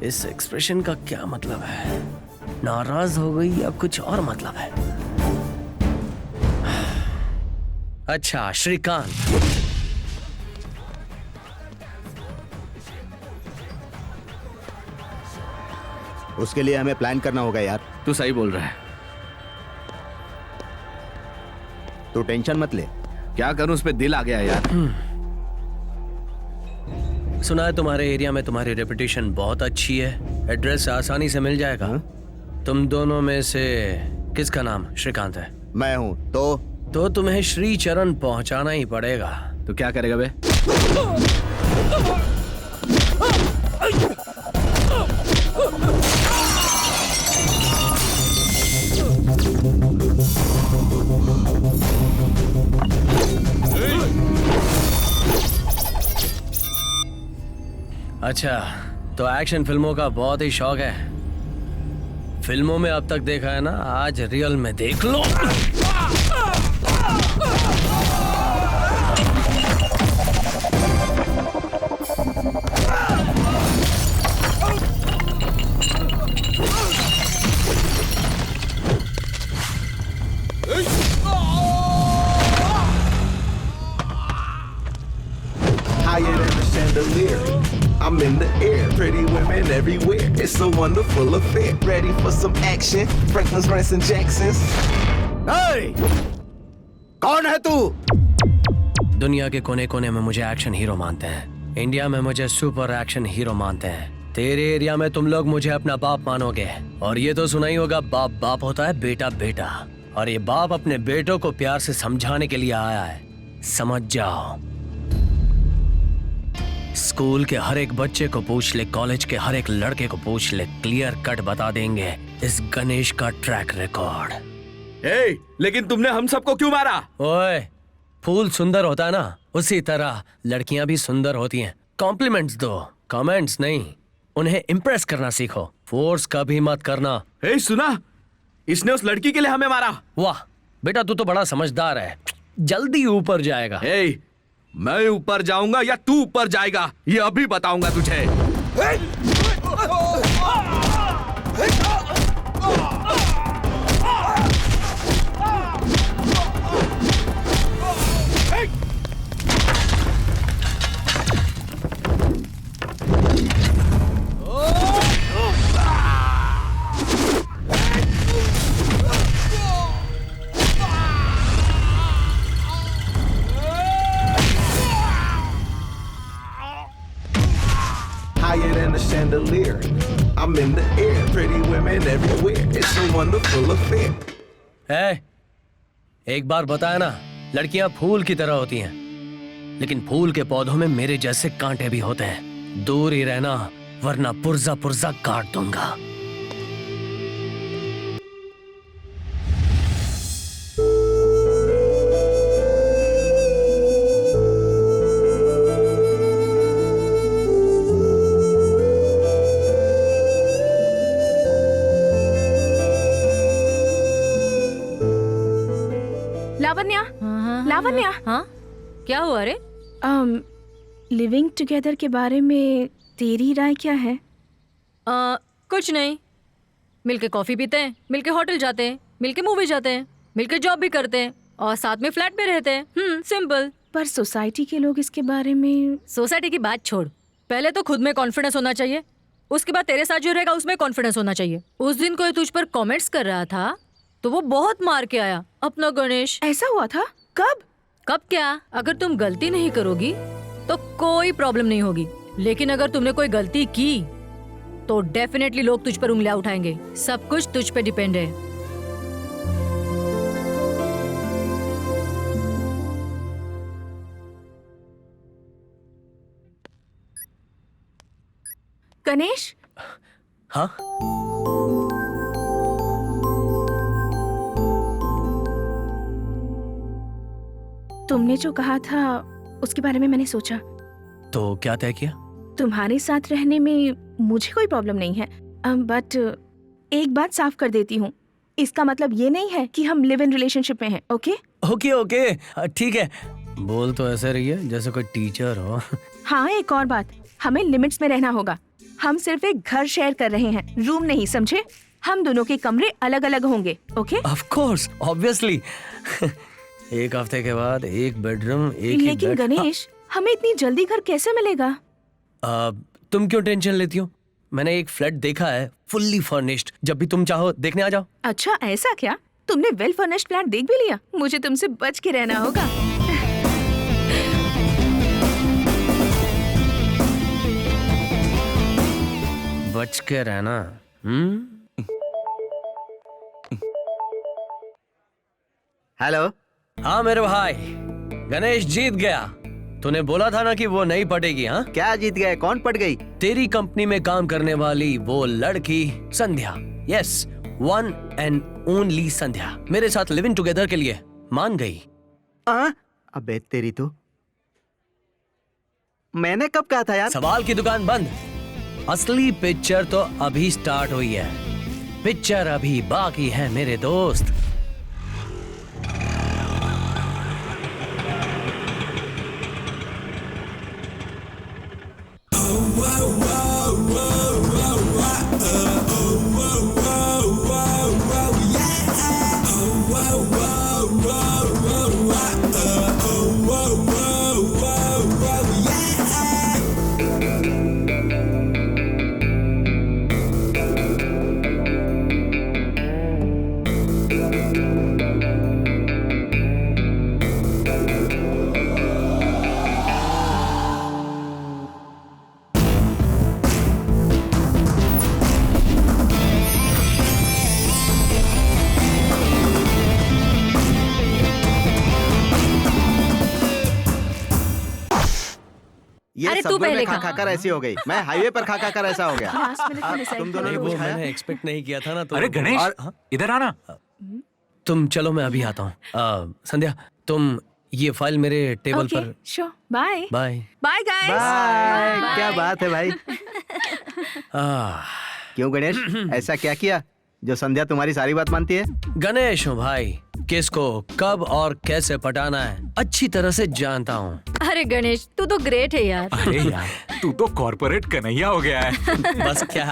इस एक्सप्रेशन का क्या मतलब है? नाराज हो गई या कुछ और मतलब है? अच्छा, श्रीकांत। उसके लिए हमें प्लान करना होगा यार। तू सही बोल रहा है। तू टेंशन मत ले। क्या करूं, उस पे दिल आ गया यार। सुना है तुम्हारे एरिया में तुम्हारी रेपुटेशन बहुत अच्छी है, एड्रेस आसानी से मिल जाएगा। तुम दोनों में से किसका नाम श्रीकांत है? मैं हूँ तो तुम्हें श्री चरण पहुंचाना ही पड़ेगा। तो क्या करेगा बे? अच्छा, तो एक्शन फिल्मों का बहुत ही शौक है। फिल्मों में अब तक देखा है ना, आज रियल में देख लो। Higher than a chandelier. I'm in the air, pretty women everywhere. It's a wonderful affair. Ready for some action? Franklin's, Branson, Jackson's. Hey! कौन है तू? दुनिया के कोने कोने में मुझे एक्शन हीरो मानते हैं। इंडिया में मुझे सुपर एक्शन हीरो मानते हैं। तेरे एरिया में तुम लोग मुझे अपना बाप मानोगे। और ये तो सुना ही होगा, बाप बाप होता है, बेटा बेटा। और ये बाप अपने बेटों को प्यार से समझाने के लिए आया है। समझ जाओ। स्कूल के हर एक बच्चे को पूछ ले, कॉलेज के हर एक लड़के को पूछ ले, क्लियर कट बता देंगे इस गणेश का ट्रैक रिकॉर्ड। ए, लेकिन तुमने हम सबको क्यों मारा? ओए, फूल सुंदर होता है ना, उसी तरह लड़कियां भी सुंदर होती हैं। कॉम्प्लीमेंट्स दो, कमेंट्स नहीं। उन्हें इम्प्रेस करना सीखो, फोर्स कभी मत करना। ए, सुना? इसने उस लड़की के लिए हमें मारा। वाह बेटा, तू तो बड़ा समझदार है, जल्दी ऊपर जाएगा। ए, मैं ऊपर जाऊंगा या तू ऊपर जाएगा, ये अभी बताऊंगा तुझे। Higher than a chandelier. I'm in the air, pretty women everywhere. It's a wonderful affair. एक बार बताया ना, लड़कियां फूल की तरह होती हैं, लेकिन फूल के पौधों में मेरे जैसे कांटे भी होते हैं। दूर ही रहना, वरना पुर्जा पुर्जा काट दूंगा। लावण्या, लावण्या। हाँ, क्या हुआ रे? लिविंग टुगेदर के बारे में तेरी राय क्या है? कुछ नहीं। मिलके कॉफी पीते हैं, मिलके होटल जाते हैं, मिलके मूवी जाते हैं, मिलके जॉब भी करते हैं और साथ में फ्लैट में रहते हैं। सिंपल। पर सोसाइटी के लोग इसके बारे में। सोसाइटी की बात छोड़, पहले तो खुद में कॉन्फिडेंस होना चाहिए, उसके बाद तेरे साथ जो रहेगा उसमें कॉन्फिडेंस होना चाहिए। उस दिन कोई तुझ पर कमेंट्स कर रहा था तो वो बहुत मार के आया, अपना गणेश। ऐसा हुआ था? कब? कब क्या? अगर तुम गलती नहीं करोगी तो कोई प्रॉब्लम नहीं होगी, लेकिन अगर तुमने कोई गलती की तो डेफिनेटली लोग तुझ पर उंगलियां उठाएंगे। सब कुछ तुझ पे डिपेंड है। गणेश। हाँ, तुमने जो कहा था उसके बारे में मैंने सोचा। तो क्या तय किया? तुम्हारे साथ रहने में मुझे कोई प्रॉब्लम नहीं है, बट एक बात साफ कर देती हूँ, इसका मतलब ये नहीं है कि हम लिव इन रिलेशनशिप में हैं। ओके ओके ओके, ठीक है। बोल तो ऐसे रही है जैसे कोई टीचर हो। हाँ, एक और बात, हमें लिमिट्स में रहना होगा। हम सिर्फ एक घर शेयर कर रहे हैं, रूम नहीं, समझे? हम दोनों के कमरे अलग अलग होंगे। ओके? Of course, obviously. एक हफ्ते के बाद एक बेडरूम, एक ही लेकिन बेड। गणेश, हमें इतनी जल्दी घर कैसे मिलेगा? तुम क्यों टेंशन लेती हो? मैंने एक फ्लैट देखा है, फुल्ली फर्निश्ड। जब भी तुम चाहो देखने आ जाओ। अच्छा, ऐसा क्या? तुमने वेल फर्निश्ड फ्लैट देख भी लिया? मुझे तुमसे बच के रहना होगा। बच के रहना? हेलो। हाँ मेरे भाई, गणेश जीत गया। तूने बोला था ना कि वो नहीं पटेगी। हाँ, क्या जीत गए? कौन पट गई? तेरी कंपनी में काम करने वाली वो लड़की संध्या। यस, वन एंड ओनली संध्या मेरे साथ लिविंग टुगेदर के लिए मान गई। अबे तेरी तो, मैंने कब कहा था यार? सवाल की दुकान बंद। असली पिक्चर तो अभी स्टार्ट हुई है। पिक्चर अभी बाकी है मेरे दोस्त। ये अरे तू सबवे पहले में खा खा। खाकर ऐसी हो गई, मैं हाईवे पर खा खाकर ऐसा हो गया। तुम दोनों ने वो कुछ खाया? मैंने एक्सपेक्ट नहीं किया था ना। तो अरे गणेश, हाँ? इधर आना। तुम चलो, मैं अभी आता हूँ। संध्या, तुम ये फाइल मेरे टेबल पर। Sure, bye bye. Bye guys. Bye. क्या बात है भाई? क्यों गणेश, ऐसा क्या किया जो संध्या तुम्हारी सारी बात मानती है? गणेश हूँ भाई, किसको कब और कैसे पटाना है अच्छी तरह से जानता हूँ। अरे गणेश, तू तो ग्रेट है यार। अरे यार, तू तो कॉर्पोरेट कन्हैया हो गया है। बस क्या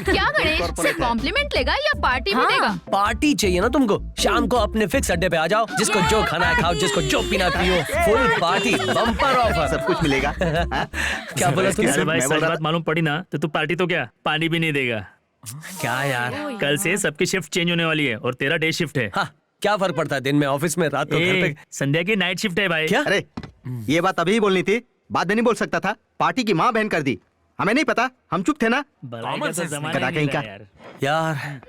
क्या गणेश, सिर्फ कॉम्प्लीमेंट लेगा या पार्टी भी देगा? पार्टी चाहिए ना तुमको? शाम को अपने फिक्स अड्डे पे आ जाओ, जिसको जो खाना है खाओ, जिसको जो पीना पियो। फुल पार्टी, बम्पर ऑफर, सब कुछ मिलेगा। हाँ? क्या बोला तुमने? अरे भाई, मैं बोल सच रहा बात मालूम पड़ी ना तो तू पार्टी तो क्या पानी भी नहीं देगा। क्या यार, कल से सबकी शिफ्ट चेंज होने वाली है और तेरा डे शिफ्ट है। हाँ, क्या फर्क पड़ता है? दिन में ऑफिस में, रात को घर ए, पे। संध्या की नाइट शिफ्ट है भाई। क्या? अरे ये बात अभी ही बोलनी थी, बाद में नहीं बोल सकता था। पार्टी की माँ बहन कर दी, हमें नहीं पता, हम चुप थे ना। भलाई का तो जमाना कदा ही कहीं नहीं रहा का। यार। यार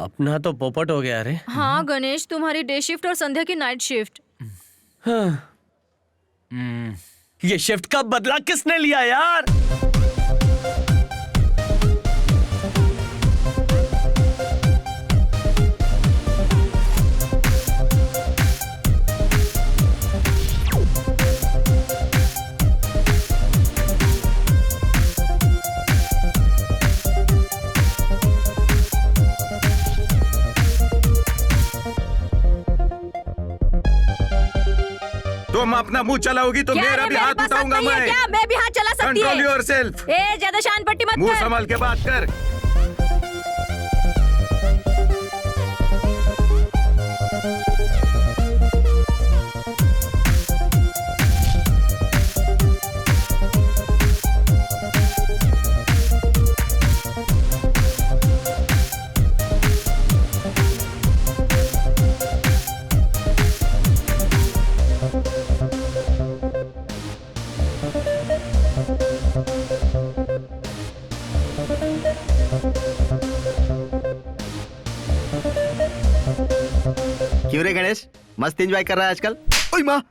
अपना तो पोपट हो गया रे। हाँ गणेश, तुम्हारी डे शिफ्ट और संध्या की नाइट शिफ्ट। ये शिफ्ट का बदला किसने लिया यार? तुम अपना मुंह चलाओगी तो मेरा भी हाथ उठाऊंगा मैं। क्या मैं भी हाथ चला सकती कंट्रोल है? योरसेल्फ। ए, ज्यादा शान पट्टी मत मुंह कर। संभाल के बात कर। क्यों रे गणेश, मस्त एंजॉय कर रहा है आजकल? ओए माँ,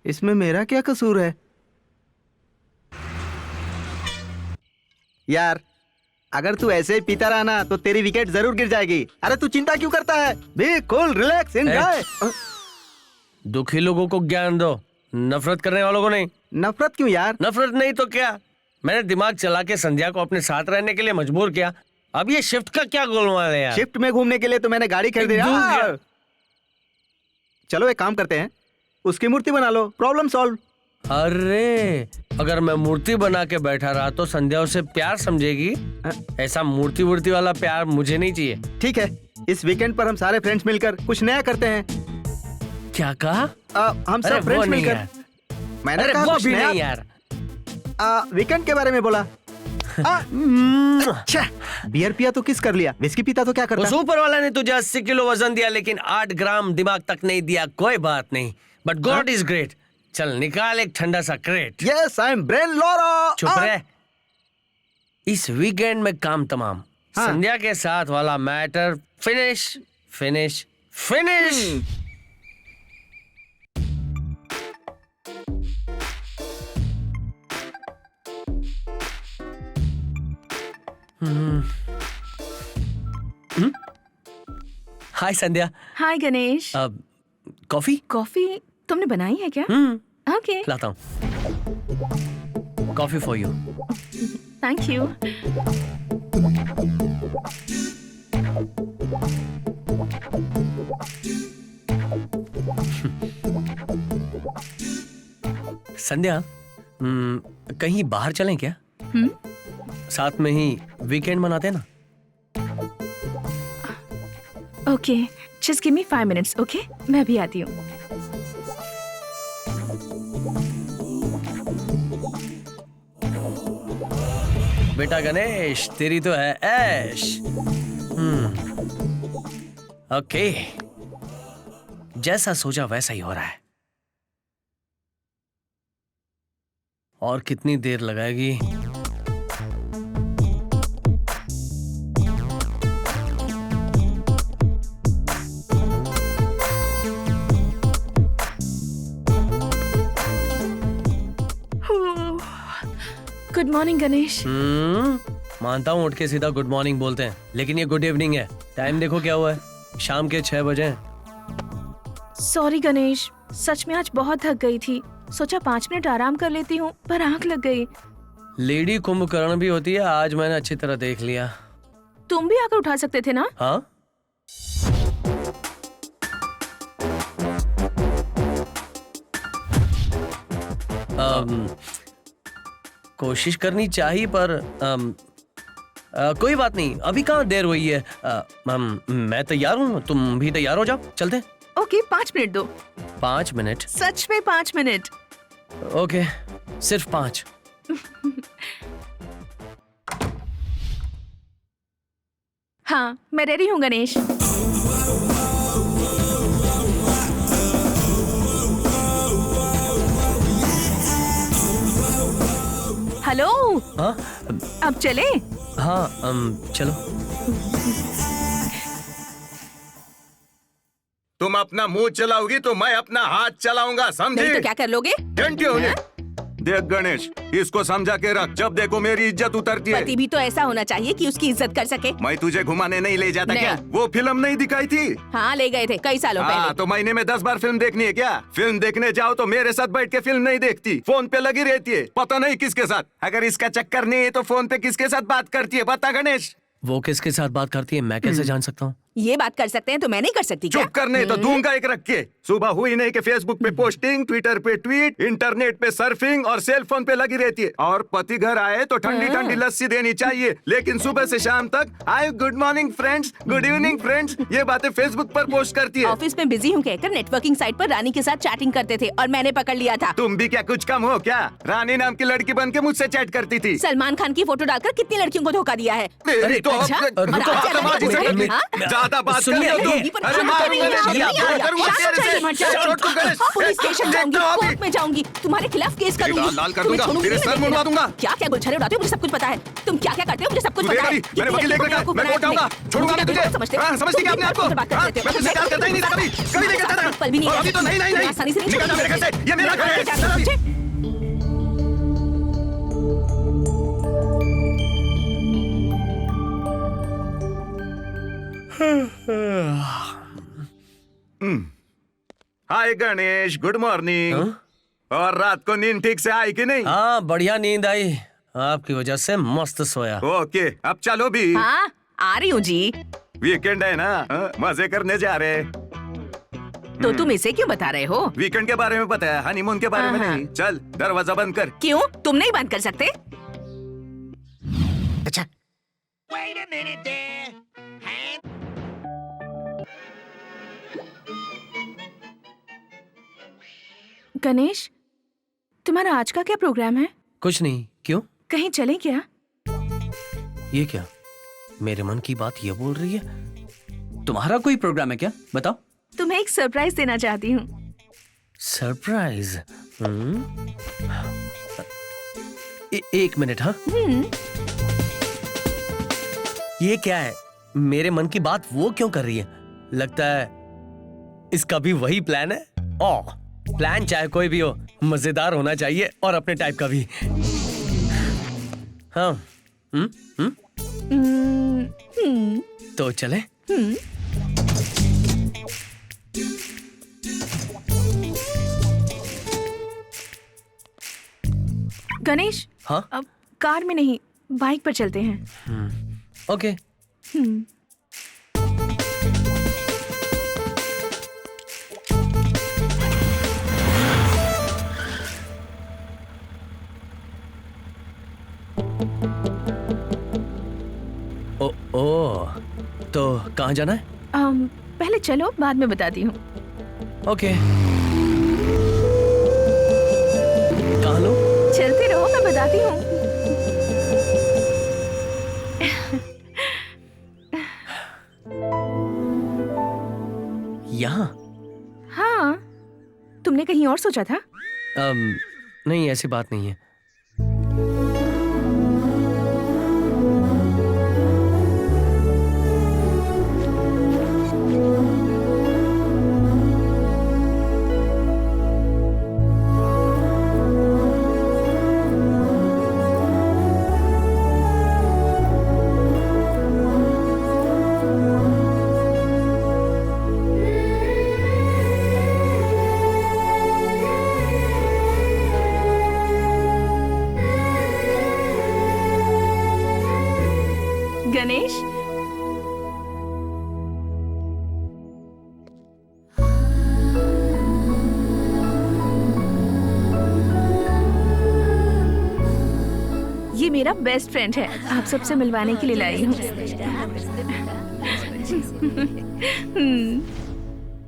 इसमें मेरा क्या कसूर है यार? अगर तू ऐसे ही पीता रहा ना तो तेरी विकेट जरूर गिर जाएगी। अरे तू चिंता क्यों करता है? Be cool, relax, enjoy. दुखी लोगों को ज्ञान दो, नफरत करने वालों को नहीं। नफरत क्यों यार? नफरत नहीं तो क्या? मैंने दिमाग चला के संध्या को अपने साथ रहने के लिए मजबूर किया। अब ये शिफ्ट का क्या गोलमाल है यार? शिफ्ट में घूमने के लिए तो मैंने गाड़ी खरीदी यार। चलो एक काम करते हैं, उसकी मूर्ति बना लो, प्रॉब्लम सॉल्व। अरे अगर मैं मूर्ति बना के बैठा रहा तो संध्या उसे प्यार समझेगी। ऐसा मूर्ति वूर्ति वाला प्यार मुझे नहीं चाहिए। ठीक है, इस वीकेंड पर हम सारे फ्रेंड्स मिलकर कुछ नया करते हैं। क्या कहा? हम अरे सब वो फ्रेंड्स नहीं मिलकर। यार। मैंने अरे कहा वो कुछ भी नया। नहीं यार। वीकेंड के बारे में बोला। अच्छा, बियर पिया तो किस कर लिया, विस्की पीता तो क्या करता? उस ऊपर वाला ने तुझे 80 किलो वजन दिया लेकिन 8 ग्राम दिमाग तक नहीं दिया। कोई बात नहीं, बट गॉड इज ग्रेट। चल निकाल एक ठंडा सा crate. Yes, I am Brian Lara. चुप रह। इस वीकेंड में काम तमाम। संध्या के साथ वाला matter finish finish finish. Hi Sandhya. Hi Ganesh. Coffee? Coffee तुमने बनाई है क्या? ओके। लाता हूँ। Coffee for you. Thank you. Sandhya, कहीं बाहर चलें क्या? साथ में ही वीकेंड मनाते हैं ना। Okay, just give me 5 minutes, okay? मैं अभी आती हूँ। बेटा गणेश, तेरी तो है ऐश। ओके, जैसा सोचा वैसा ही हो रहा है। और कितनी देर लगाएगी? Good morning Ganesh. मानता हूँ उठ के सीधा गुड मॉर्निंग बोलते हैं, लेकिन ये गुड इवनिंग है। टाइम देखो क्या हुआ है, शाम के 6 बजे हैं। सॉरी गणेश, सच में आज बहुत थक गई थी। सोचा 5 मिनट आराम कर लेती हूँ, पर आंख लग गई। लेडी कुंभकर्ण भी होती है, आज मैंने अच्छी तरह देख लिया। तुम भी आकर उठा सकते थे ना? हाँ, कोशिश करनी चाहिए, पर कोई बात नहीं, अभी कहाँ देर हुई है। मैं तैयार हूँ, तुम भी तैयार हो जाओ, चलते। ओके, 5 मिनट दो। 5 मिनट? सच में 5 मिनट। ओके, सिर्फ 5। हाँ, मैं रेडी हूँ गणेश। हेलो। हाँ, अब चले? हाँ, चलो। तुम अपना मुंह चलाओगी तो मैं अपना हाथ चलाऊंगा, समझी? नहीं तो क्या कर लोगे? घंटे होने। देख गणेश, इसको समझा के रख, जब देखो मेरी इज्जत उतरती है। पति भी तो ऐसा होना चाहिए कि उसकी इज्जत कर सके। मैं तुझे घुमाने नहीं ले जाता नहीं। क्या? वो फिल्म नहीं दिखाई थी? हाँ, ले गए थे कई सालों हाँ, पहले। तो महीने में 10 बार फिल्म देखनी है क्या? फिल्म देखने जाओ तो मेरे साथ बैठ के फिल्म नहीं देखती, फोन पे लगी रहती है, पता नहीं किसके साथ। अगर इसका चक्कर नहीं है तो फोन पे किसके साथ बात करती है, बता गणेश? वो किसके साथ बात करती है मैं कैसे जान सकता हूँ? ये बात कर सकते हैं तो मैं नहीं कर सकती क्या? चुप करने तो दूंगा एक रख के। सुबह हुई नहीं कि फेसबुक पे पोस्टिंग, ट्विटर पे ट्वीट, इंटरनेट पे सर्फिंग और सेल फोन पे लगी रहती है। और पति घर आए तो ठंडी ठंडी लस्सी देनी चाहिए, लेकिन सुबह से शाम तक hi good morning friends, good evening friends, ये बातें फेसबुक पर पोस्ट करती है। ऑफिस में बिजी हूँ कहकर नेटवर्किंग साइट पर रानी के साथ चैटिंग करते थे और मैंने पकड़ लिया था। तुम भी क्या कुछ कम हो क्या? रानी नाम की लड़की बन के मुझसे चैट करती थी। सलमान खान की फोटो डालकर कितनी लड़कियों को धोखा दिया है। मेरी तो अच्छा? अब- और आज समाजी से करनी। हाँ? ज्यादा बात सुनिए, कर रहे हो तुम। ये- अरे मारूंगा नहीं, करूंगा तेरे से। छोड़ तू गणेश। पुलिस स्टेशन जाऊंगी, देखता हूँ अभी। कोर्ट में जाऊंगी, तुम्हारे खिलाफ केस करूंगी। लाल लाल कर तुम्हें दूंगा, छोड़ूंगी तेरे नहीं, सर मैं मुड़वा देखना। दूंगा। क्या क्या गुलछरे उड़ाते हो मुझे सब कुछ पता है। तुम क्या क्या करते हो मुझे सब कुछ तू पता है। देखा, मैंने वकील लेकर कितनी मैं कोर्ट आऊंगा, छोड़ूंगा नहीं तुझे। समझते हाँ, समझती क्या अपने आप को? तुमसे बात हाँ, करते थे। मैं तुझसे प्यार करता ही नहीं था कभी, कभी नहीं करता था। पल भी नहीं और है। अभी तो नहीं, नहीं, नहीं। आसानी से नहीं निकल जा छोड़ूंगी मेरे घर से, ये मेरा घर है। चल अभी। हाय गणेश, गुड मॉर्निंग। और रात को नींद ठीक से आई कि नहीं? हाँ, बढ़िया नींद आई, आपकी वजह से मस्त सोया। ओके, अब चलो भी। हाँ, आ रही हूँ जी। वीकेंड है ना, हाँ, मजे करने जा रहे। तो तुम इसे क्यों बता रहे हो? वीकेंड के बारे में पता है, हनीमून के बारे में हाँ। नहीं। चल दरवाजा बंद कर। क्यों? तुम नहीं बंद कर सकते? अच्छा, गणेश, तुम्हारा आज का क्या प्रोग्राम है? कुछ नहीं, क्यों? कहीं चले क्या? ये क्या, मेरे मन की बात ये बोल रही है? तुम्हारा कोई प्रोग्राम है क्या? बताओ। तुम्हें एक सरप्राइज देना चाहती हूँ। सरप्राइज? एक मिनट। हाँ, ये क्या है? मेरे मन की बात वो क्यों कर रही है? लगता है इसका भी वही प्लान है। ओह, प्लान चाहे कोई भी हो, मजेदार होना चाहिए और अपने टाइप का भी। हाँ, तो चले? गणेश, हाँ? अब कार में नहीं, बाइक पर चलते हैं। ओके। ओ, तो कहाँ जाना है? पहले चलो, बाद में बताती हूँ। ओके। कहाँ लो? चलते रहो, मैं बताती हूँ। यहाँ? हाँ, तुमने कहीं और सोचा था? नहीं, ऐसी बात नहीं है। गणेश, ये मेरा बेस्ट फ्रेंड है, आप सबसे मिलवाने के लिए लाई हूँ।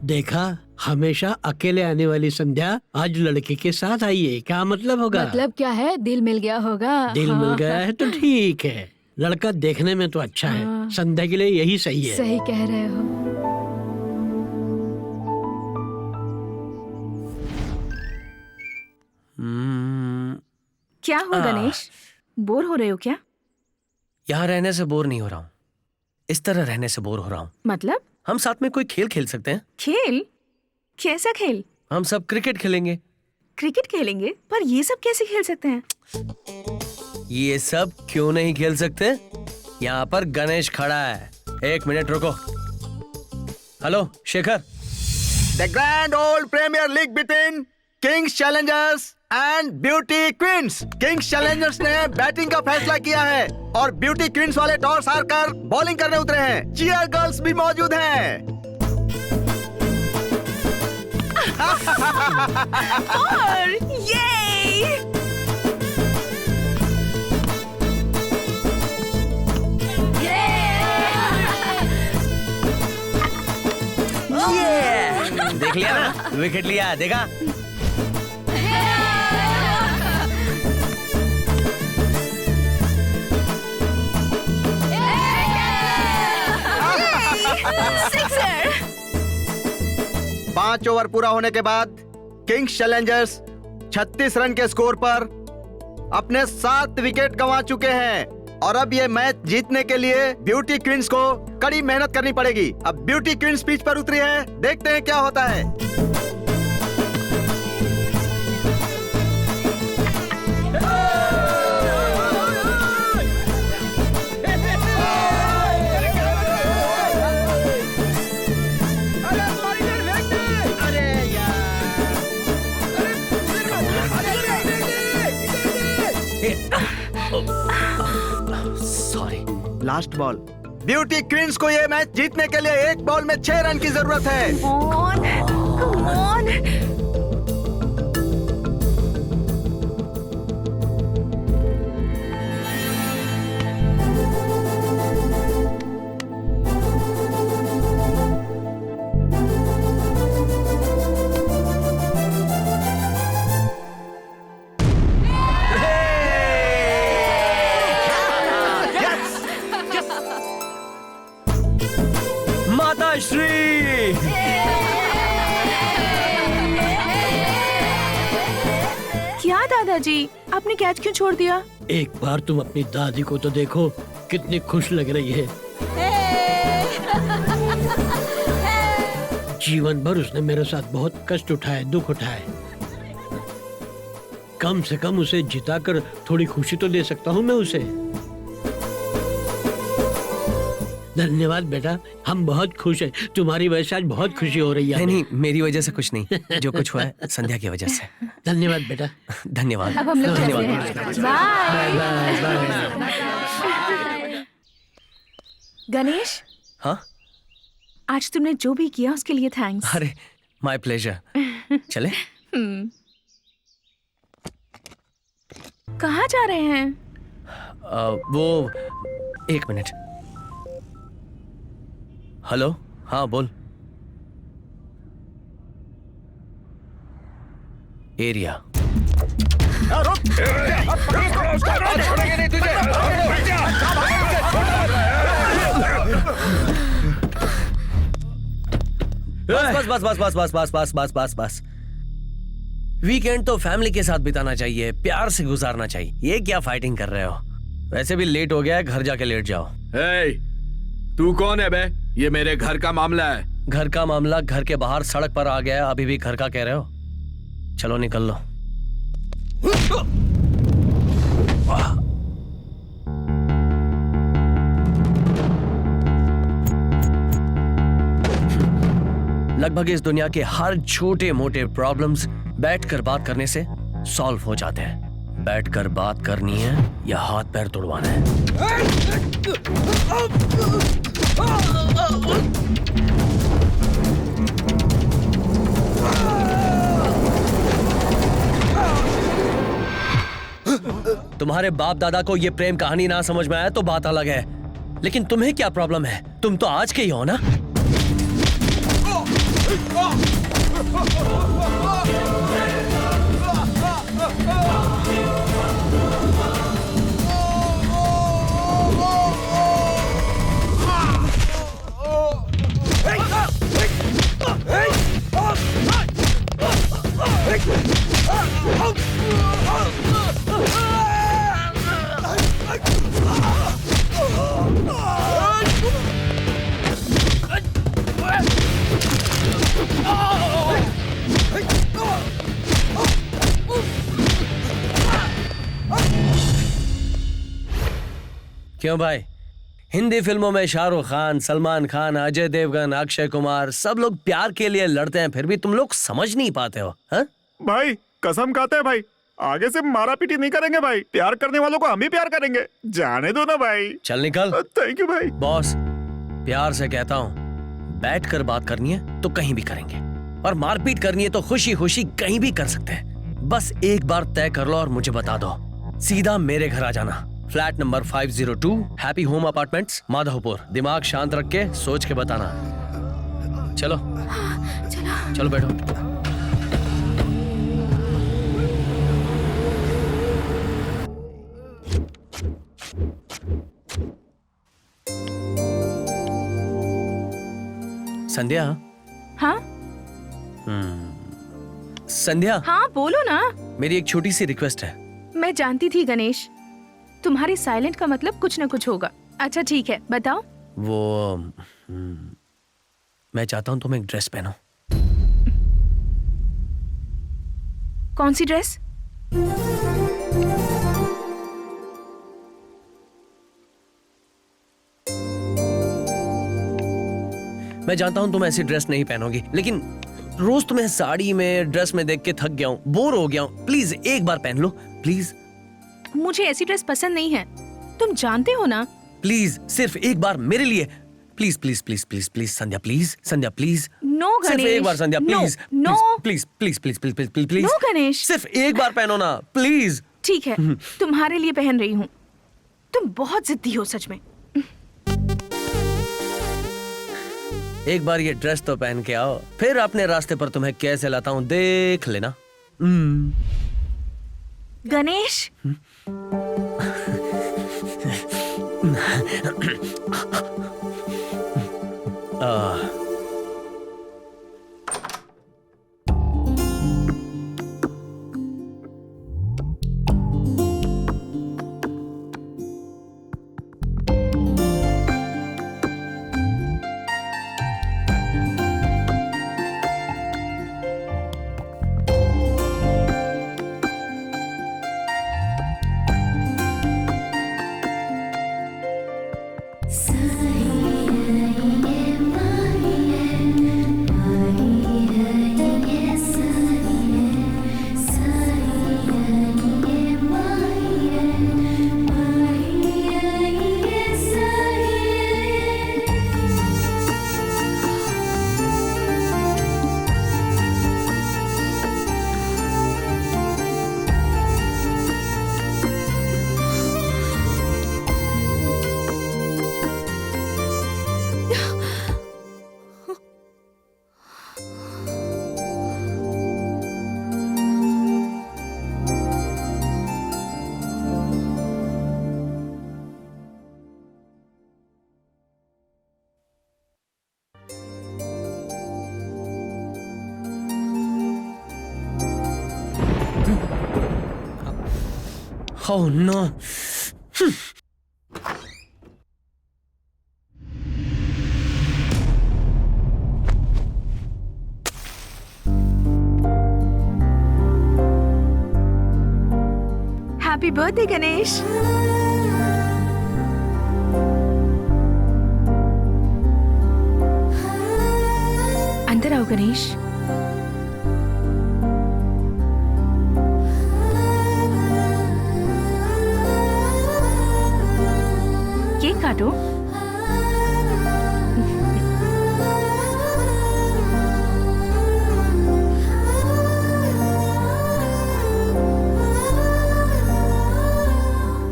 देखा, हमेशा अकेले आने वाली संध्या आज लड़के के साथ आई है। क्या मतलब होगा? मतलब क्या है? दिल मिल गया होगा। दिल मिल गया है तो ठीक है। लड़का देखने में तो अच्छा है, संध्या के लिए यही सही है। सही कह रहे हो। क्या हुआ गणेश, बोर हो रहे हो क्या? यहाँ रहने से बोर नहीं हो रहा हूँ, इस तरह रहने से बोर हो रहा हूँ। मतलब? हम साथ में कोई खेल खेल सकते हैं। खेल? कैसा खेल? हम सब क्रिकेट खेलेंगे। क्रिकेट खेलेंगे? पर ये सब कैसे खेल सकते हैं? ये सब क्यों नहीं खेल सकते? यहाँ पर गणेश खड़ा है। एक मिनट रुको। Hello Shekhar. The grand old Premier League between Kings Challengers and Beauty Queens. Kings Challengers ने बैटिंग का फैसला किया है और ब्यूटी क्वींस वाले टॉस हारकर बॉलिंग करने उतरे हैं। चीयर गर्ल्स भी मौजूद हैं। और ये देख लिया ना, विकेट लिया, देखा? सिक्सर। 5 ओवर पूरा होने के बाद किंग्स चैलेंजर्स 36 रन के स्कोर पर अपने 7 विकेट गंवा चुके हैं और अब ये मैच जीतने के लिए ब्यूटी क्वींस को कड़ी मेहनत करनी पड़ेगी। अब ब्यूटी क्वींस पिच पर उतरी है, देखते हैं क्या होता है। Sorry. Last ball. Beauty Queens को ये मैच जीतने के लिए एक बॉल में 6 रन की जरूरत है। Come on. माता श्री। क्या दादाजी, आपने कैच क्यों छोड़ दिया? एक बार तुम अपनी दादी को तो देखो, कितनी खुश लग रही है। जीवन भर उसने मेरे साथ बहुत कष्ट उठाए, दुख उठाए। कम से कम उसे जिताकर थोड़ी खुशी तो दे सकता हूँ मैं उसे। धन्यवाद बेटा, हम बहुत खुश हैं। तुम्हारी वजह से आज बहुत खुशी हो रही है। नहीं नहीं, मेरी वजह से कुछ नहीं, जो कुछ हुआ है संध्या की वजह से। धन्यवाद बेटा। धन्यवाद। अब हम लोग चलते धन्यवाद। हैं। बाय। गणेश, हाँ, आज तुमने जो भी किया उसके लिए थैंक्स। अरे माय प्लेजर। चले? कहाँ जा रहे हैं? वो 1 मिनट। हेलो, हाँ बोल। एरिया। बस बस बस बस बस बस बस बस बस बस। वीकेंड तो फैमिली के साथ बिताना चाहिए, प्यार से गुजारना चाहिए। ये क्या फाइटिंग कर रहे हो? वैसे भी लेट हो गया है, घर जाके लेट जाओ। तू कौन है बे? ये मेरे घर का मामला है। घर का मामला घर के बाहर सड़क पर आ गया है, अभी भी घर का कह रहे हो? चलो निकल लो। लगभग इस दुनिया के हर छोटे मोटे प्रॉब्लम्स बैठकर बात करने से सॉल्व हो जाते हैं। बैठकर बात करनी है या हाथ पैर तोड़वाना है? तुम्हारे बाप दादा को ये प्रेम कहानी ना समझ में आया तो बात अलग है, लेकिन तुम्हें क्या प्रॉब्लम है? तुम तो आज के ही हो ना? क्यों भाई, हिंदी फिल्मों में शाहरुख खान, सलमान खान, अजय देवगन, अक्षय कुमार सब लोग प्यार के लिए लड़ते हैं, फिर भी तुम लोग समझ नहीं पाते हो? हा? भाई कसम खाते हैं भाई, आगे से मारा पीटी नहीं करेंगे भाई। प्यार करने वालों को हम ही प्यार करेंगे, जाने दो ना भाई। चल निकल। थैंक यू भाई। बॉस, प्यार से कहता हूँ, बैठकर बात करनी है तो कहीं भी करेंगे, और मारपीट करनी है तो खुशी खुशी कहीं भी कर सकते हैं। बस एक बार तय कर लो और मुझे बता दो। सीधा मेरे घर आ जाना, flat number 502, Happy Home Apartments, Madhavpur. दिमाग शांत रख के सोच के बताना। चलो चलो बैठो। संध्या। हाँ संध्या। हाँ बोलो ना। मेरी एक छोटी सी रिक्वेस्ट है। मैं जानती थी गणेश, तुम्हारे साइलेंट का मतलब कुछ न कुछ होगा। अच्छा ठीक है, बताओ। वो मैं चाहता हूँ तुम एक ड्रेस पहनो। कौन सी ड्रेस? मैं जानता हूँ तुम ऐसी ड्रेस नहीं पहनोगी, लेकिन रोज तुम्हें साड़ी में, ड्रेस में देख के थक गया हूँ, बोर हो गया हूँ। प्लीज एक बार पहन लो, प्लीज। मुझे ऐसी ड्रेस पसंद नहीं है, तुम जानते हो ना। प्लीज सिर्फ एक बार मेरे लिए, please please please please please Sandhya, please Sandhya, please. No Ganesh, सिर्फ एक बार Sandhya, please. No please please please please please please please. No Ganesh, सिर्फ एक बार पहनो ना, प्लीज। ठीक है, तुम्हारे लिए पहन रही हूँ। तुम बहुत जिद्दी हो सच में। एक बार ये ड्रेस तो पहन के आओ, फिर अपने रास्ते पर तुम्हें कैसे लाता हूँ देख लेना। Ganesh, Oh no. Happy birthday Ganesh. अंदर आओ गणेश। केक काटो।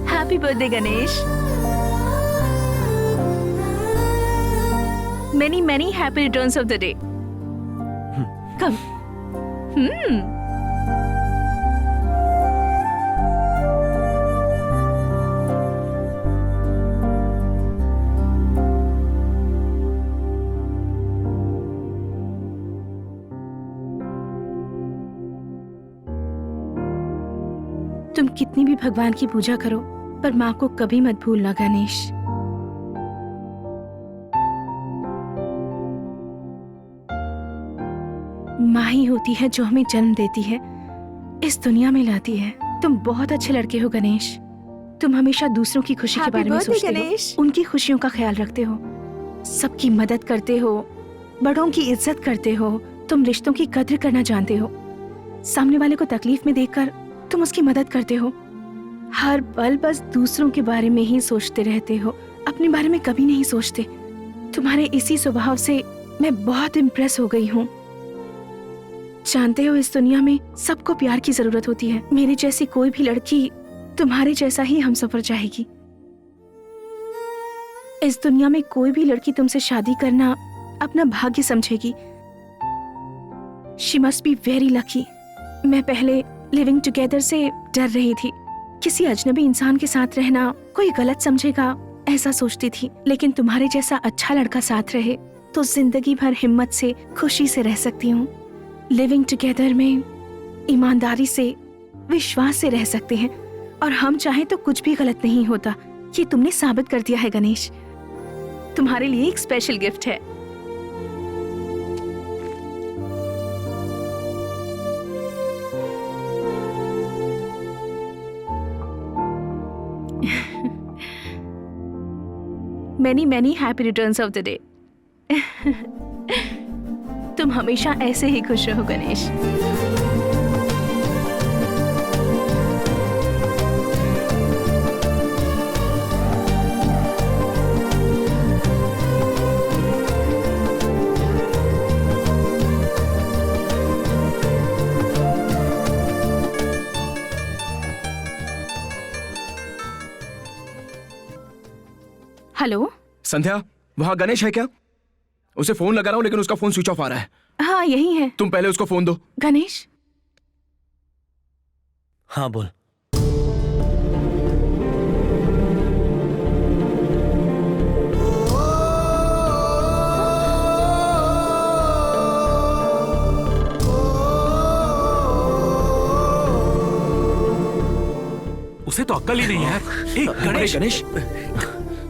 Happy birthday Ganesh. Many, many happy returns of the day. Come. तुम कितनी भी भगवान की पूजा करो, पर माँ को कभी मत भूलना गणेश। माँ ही होती है जो हमें जन्म देती है, इस दुनिया में लाती है। तुम बहुत अच्छे लड़के हो गणेश। तुम हमेशा दूसरों की खुशी के बारे में सोचते हो, उनकी खुशियों का ख्याल रखते हो, सबकी मदद करते हो, बड़ों की इज्जत करते हो, तुम रिश्तों की कद्र करना जानते हो। सामने वाले को तकलीफ में देखकर तुम उसकी मदद करते हो। हर पल बस दूसरों के बारे में ही सोचते रहते हो, अपने बारे में कभी नहीं सोचते। तुम्हारे इसी स्वभाव से मैं बहुत इम्प्रेस हो गई हूँ। जानते हो, इस दुनिया में सबको प्यार की जरूरत होती है। मेरी जैसी कोई भी लड़की तुम्हारे जैसा ही हमसफर चाहेगी। इस दुनिया में कोई भी लड़की तुमसे शादी करना अपना भाग्य समझेगी। She must be very lucky. मैं पहले लिविंग टुगेदर से डर रही थी, किसी अजनबी इंसान के साथ रहना कोई गलत समझेगा ऐसा सोचती थी, लेकिन तुम्हारे जैसा अच्छा लड़का साथ रहे तो जिंदगी भर हिम्मत से खुशी से रह सकती हूँ। लिविंग टुगेदर में ईमानदारी से, विश्वास से रह सकते हैं, और हम चाहे तो कुछ भी गलत नहीं होता। ये तुमने साबित कर दिया है गणेश। तुम्हारे लिए एक स्पेशल गिफ्ट है। Many, many happy returns of the day. तुम हमेशा ऐसे ही खुश रहो गणेश। हेलो संध्या, वहाँ गणेश है क्या? उसे फोन लगा रहा हूँ लेकिन उसका फोन स्विच ऑफ आ रहा है। हाँ यही है। तुम पहले उसको फोन दो। गणेश। हाँ बोल। उसे तो अक्ल ही नहीं है। गणेश, गणेश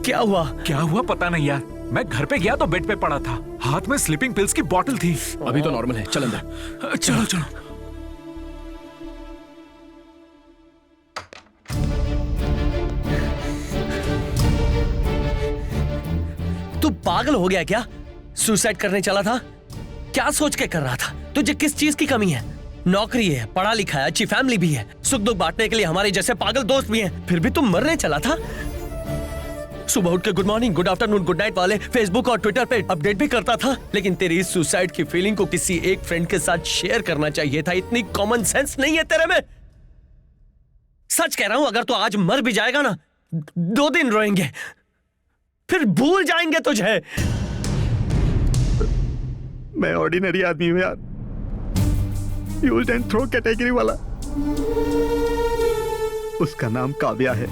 क्या हुआ? क्या हुआ पता नहीं यार। मैं घर पे गया तो बेड पे पड़ा था, हाथ में स्लीपिंग पिल्स की बोतल थी। अभी तो नॉर्मल है, चल अंदर। चलो चलो। तू पागल हो गया क्या? सुसाइड करने चला था? क्या सोच के कर रहा था? तुझे किस चीज की कमी है? नौकरी है, पढ़ा लिखा है, अच्छी फैमिली भी है, सुख दुख बांटने के लिए हमारे जैसे पागल दोस्त भी हैं, फिर भी तुम मरने चला था। सुबह उठ के good morning, good afternoon, good night वाले फेसबुक और ट्विटर पे अपडेट भी करता था, लेकिन तेरी इस सुसाइड की फीलिंग को किसी एक फ्रेंड के साथ शेयर करना चाहिए था। इतनी कॉमन सेंस नहीं है तेरे में। सच कह रहा हूं, अगर तू आज मर भी जाएगा ना, 2 दिन रोएंगे, फिर भूल जाएंगे तुझे। मैं ऑर्डिनरी आदमी हूं यार, यूज एंड थ्रो कैटेगरी वाला। उसका नाम काव्या है,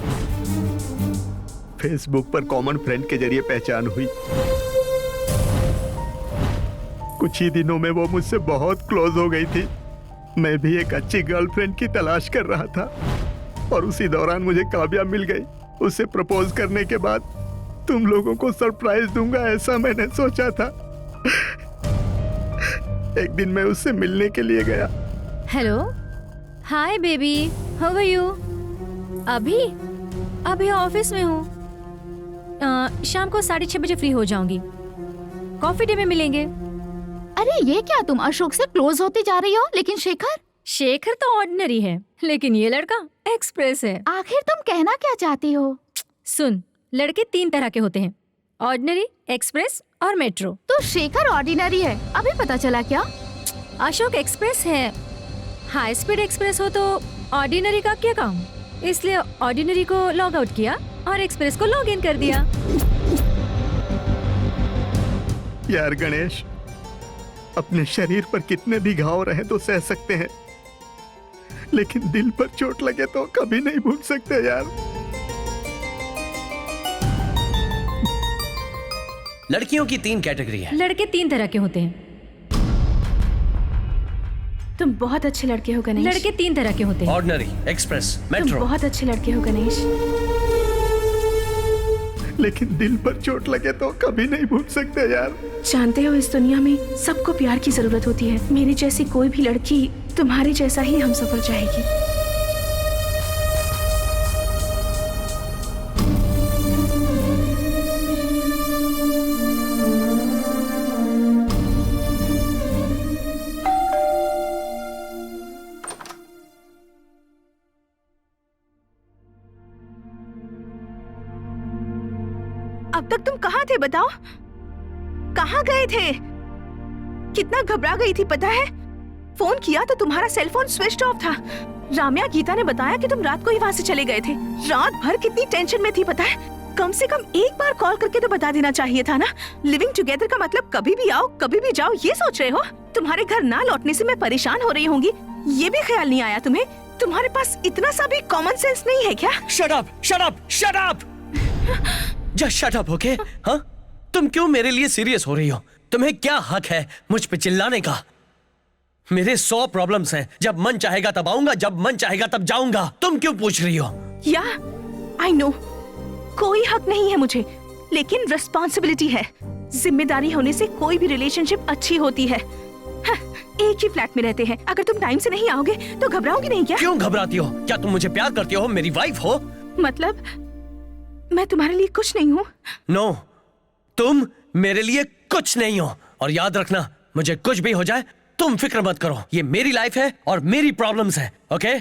फेसबुक पर कॉमन फ्रेंड के जरिए पहचान हुई। कुछ ही दिनों में वो मुझसे बहुत क्लोज हो गई थी। मैं भी एक अच्छी गर्लफ्रेंड की तलाश कर रहा था। और उसी दौरान मुझे काव्या मिल गई। उसे प्रपोज करने के बाद तुम लोगों को सरप्राइज दूंगा ऐसा मैंने सोचा था। एक दिन मैं उससे मिलने के लिए गया। Hello, hi baby, how are you? अभी ऑफिस में हूँ। शाम को 6:30 बजे फ्री हो जाऊंगी। कॉफी डे में मिलेंगे। अरे ये क्या, तुम अशोक से क्लोज होती जा रही हो, लेकिन शेखर तो ऑर्डिनरी है, लेकिन ये लड़का एक्सप्रेस है। आखिर तुम कहना क्या चाहती हो? सुन, लड़के 3 तरह के होते हैं, ऑर्डिनरी, एक्सप्रेस और मेट्रो। तो शेखर ऑर्डिनरी है, अभी पता चला क्या? अशोक एक्सप्रेस है। हाई स्पीड एक्सप्रेस हो तो ऑर्डिनरी का क्या काम, इसलिए ऑर्डिनरी को लॉग आउट किया और एक्सप्रेस को लॉग इन कर दिया। यार गणेश, अपने शरीर पर कितने भी घाव रहे तो सह सकते हैं, लेकिन दिल पर चोट लगे तो कभी नहीं भूल सकते यार। लड़कियों की 3 कैटेगरी है। लड़के 3 तरह के होते हैं। तुम बहुत अच्छे लड़के हो गणेश। लड़के 3 तरह के होते हैं, ऑर्डिनरी, एक्सप्रेस, तुम मेट्रो। बहुत अच्छे लड़के हो गणेश, लेकिन दिल पर चोट लगे तो कभी नहीं भूल सकते यार। जानते हो इस दुनिया में सबको प्यार की जरूरत होती है। मेरी जैसी कोई भी लड़की तुम्हारे जैसा ही हमसफर चाहेगी। अब तक तुम कहाँ थे बताओ? कहाँ गए थे? कितना घबरा गई थी पता है? फोन किया तो तुम्हारा सेल फोन स्विच ऑफ था। राम्या गीता ने बताया कि तुम रात को ही वहाँ से चले गए थे। रात भर कितनी टेंशन में थी पता है? कम से कम एक बार कॉल करके तो बता देना चाहिए था ना। लिविंग टुगेदर का मतलब कभी भी आओ कभी भी जाओ ये सोच रहे हो? तुम्हारे घर ना लौटने से मैं परेशान हो रही होंगी, ये भी ख्याल नहीं आया तुम्हें? तुम्हारे पास इतना सा भी कॉमन सेंस नहीं है क्या? Shut up, shut up, shut up! Just shut up, okay? हाँ? तुम क्यों मेरे लिए सीरियस हो रही हो? तुम्हें क्या हक है मुझ पे चिल्लाने का? मेरे 100 प्रॉब्लम्स हैं। जब मन चाहेगा तब आऊंगा, जब मन चाहेगा तब जाऊंगा। तुम क्यों पूछ रही हो? या आई नो, कोई हक नहीं है मुझे, लेकिन रिस्पॉन्सिबिलिटी है। जिम्मेदारी होने से कोई भी रिलेशनशिप अच्छी होती है। हाँ, एक ही फ्लैट में रहते हैं, अगर तुम टाइम से नहीं आओगे तो घबराओगी नहीं क्या? क्यों घबराती हो? क्या तुम मुझे प्यार करती हो? मेरी वाइफ हो? मतलब मैं तुम्हारे लिए कुछ नहीं हूँ? नो, तुम मेरे लिए कुछ नहीं हो। और याद रखना, मुझे कुछ भी हो जाए तुम फिक्र मत करो। ये मेरी लाइफ है और मेरी प्रॉब्लम्स है, ओके?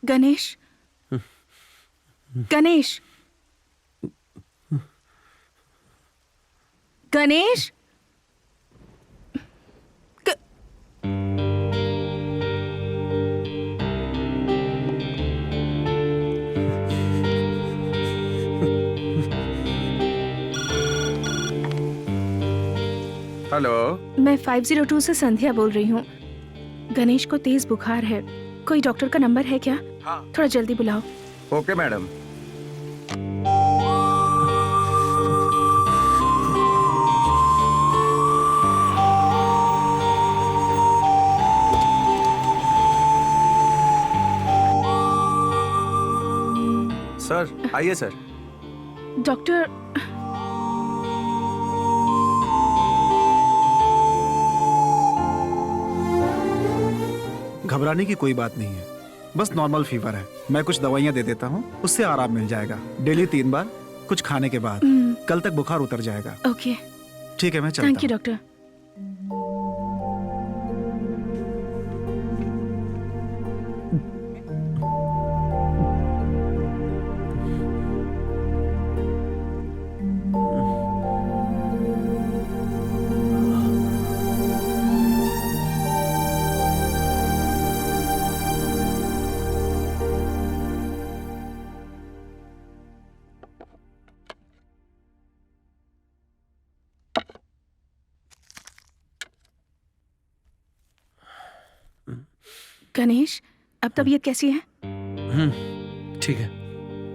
गणेश, गणेश, गणेश, हेलो, मैं 502 से संध्या बोल रही हूँ। गणेश को तेज बुखार है, कोई डॉक्टर का नंबर है क्या? हाँ। थोड़ा जल्दी बुलाओ। Okay madam. सर आइए सर। डॉक्टर, घबराने की कोई बात नहीं है, बस नॉर्मल फीवर है। मैं कुछ दवाइयाँ दे देता हूँ, उससे आराम मिल जाएगा। डेली 3 बार, कुछ खाने के बाद। कल तक बुखार उतर जाएगा। ओके, ठीक है, मैं चलता थैंक यू हूँ। डॉक्टर। गणेश, अब तबीयत कैसी है? ठीक है।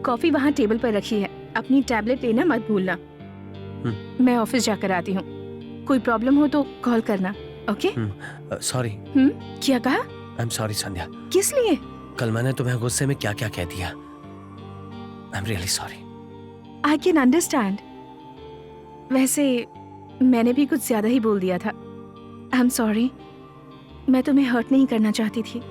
कॉफी वहाँ टेबल पर रखी है, अपनी टैबलेट लेना मत भूलना। मैं ऑफिस जाकर आती हूँ, कोई प्रॉब्लम हो तो कॉल करना, ओके? सॉरी। क्या कहा? आई एम सॉरी संध्या। किस लिए? कल मैंने तुम्हें गुस्से में क्या क्या कह दिया। I am really sorry. I can understand. वैसे मैंने भी कुछ ज्यादा ही बोल दिया था। आई एम सॉरी, मैं तुम्हें हर्ट नहीं करना चाहती थी।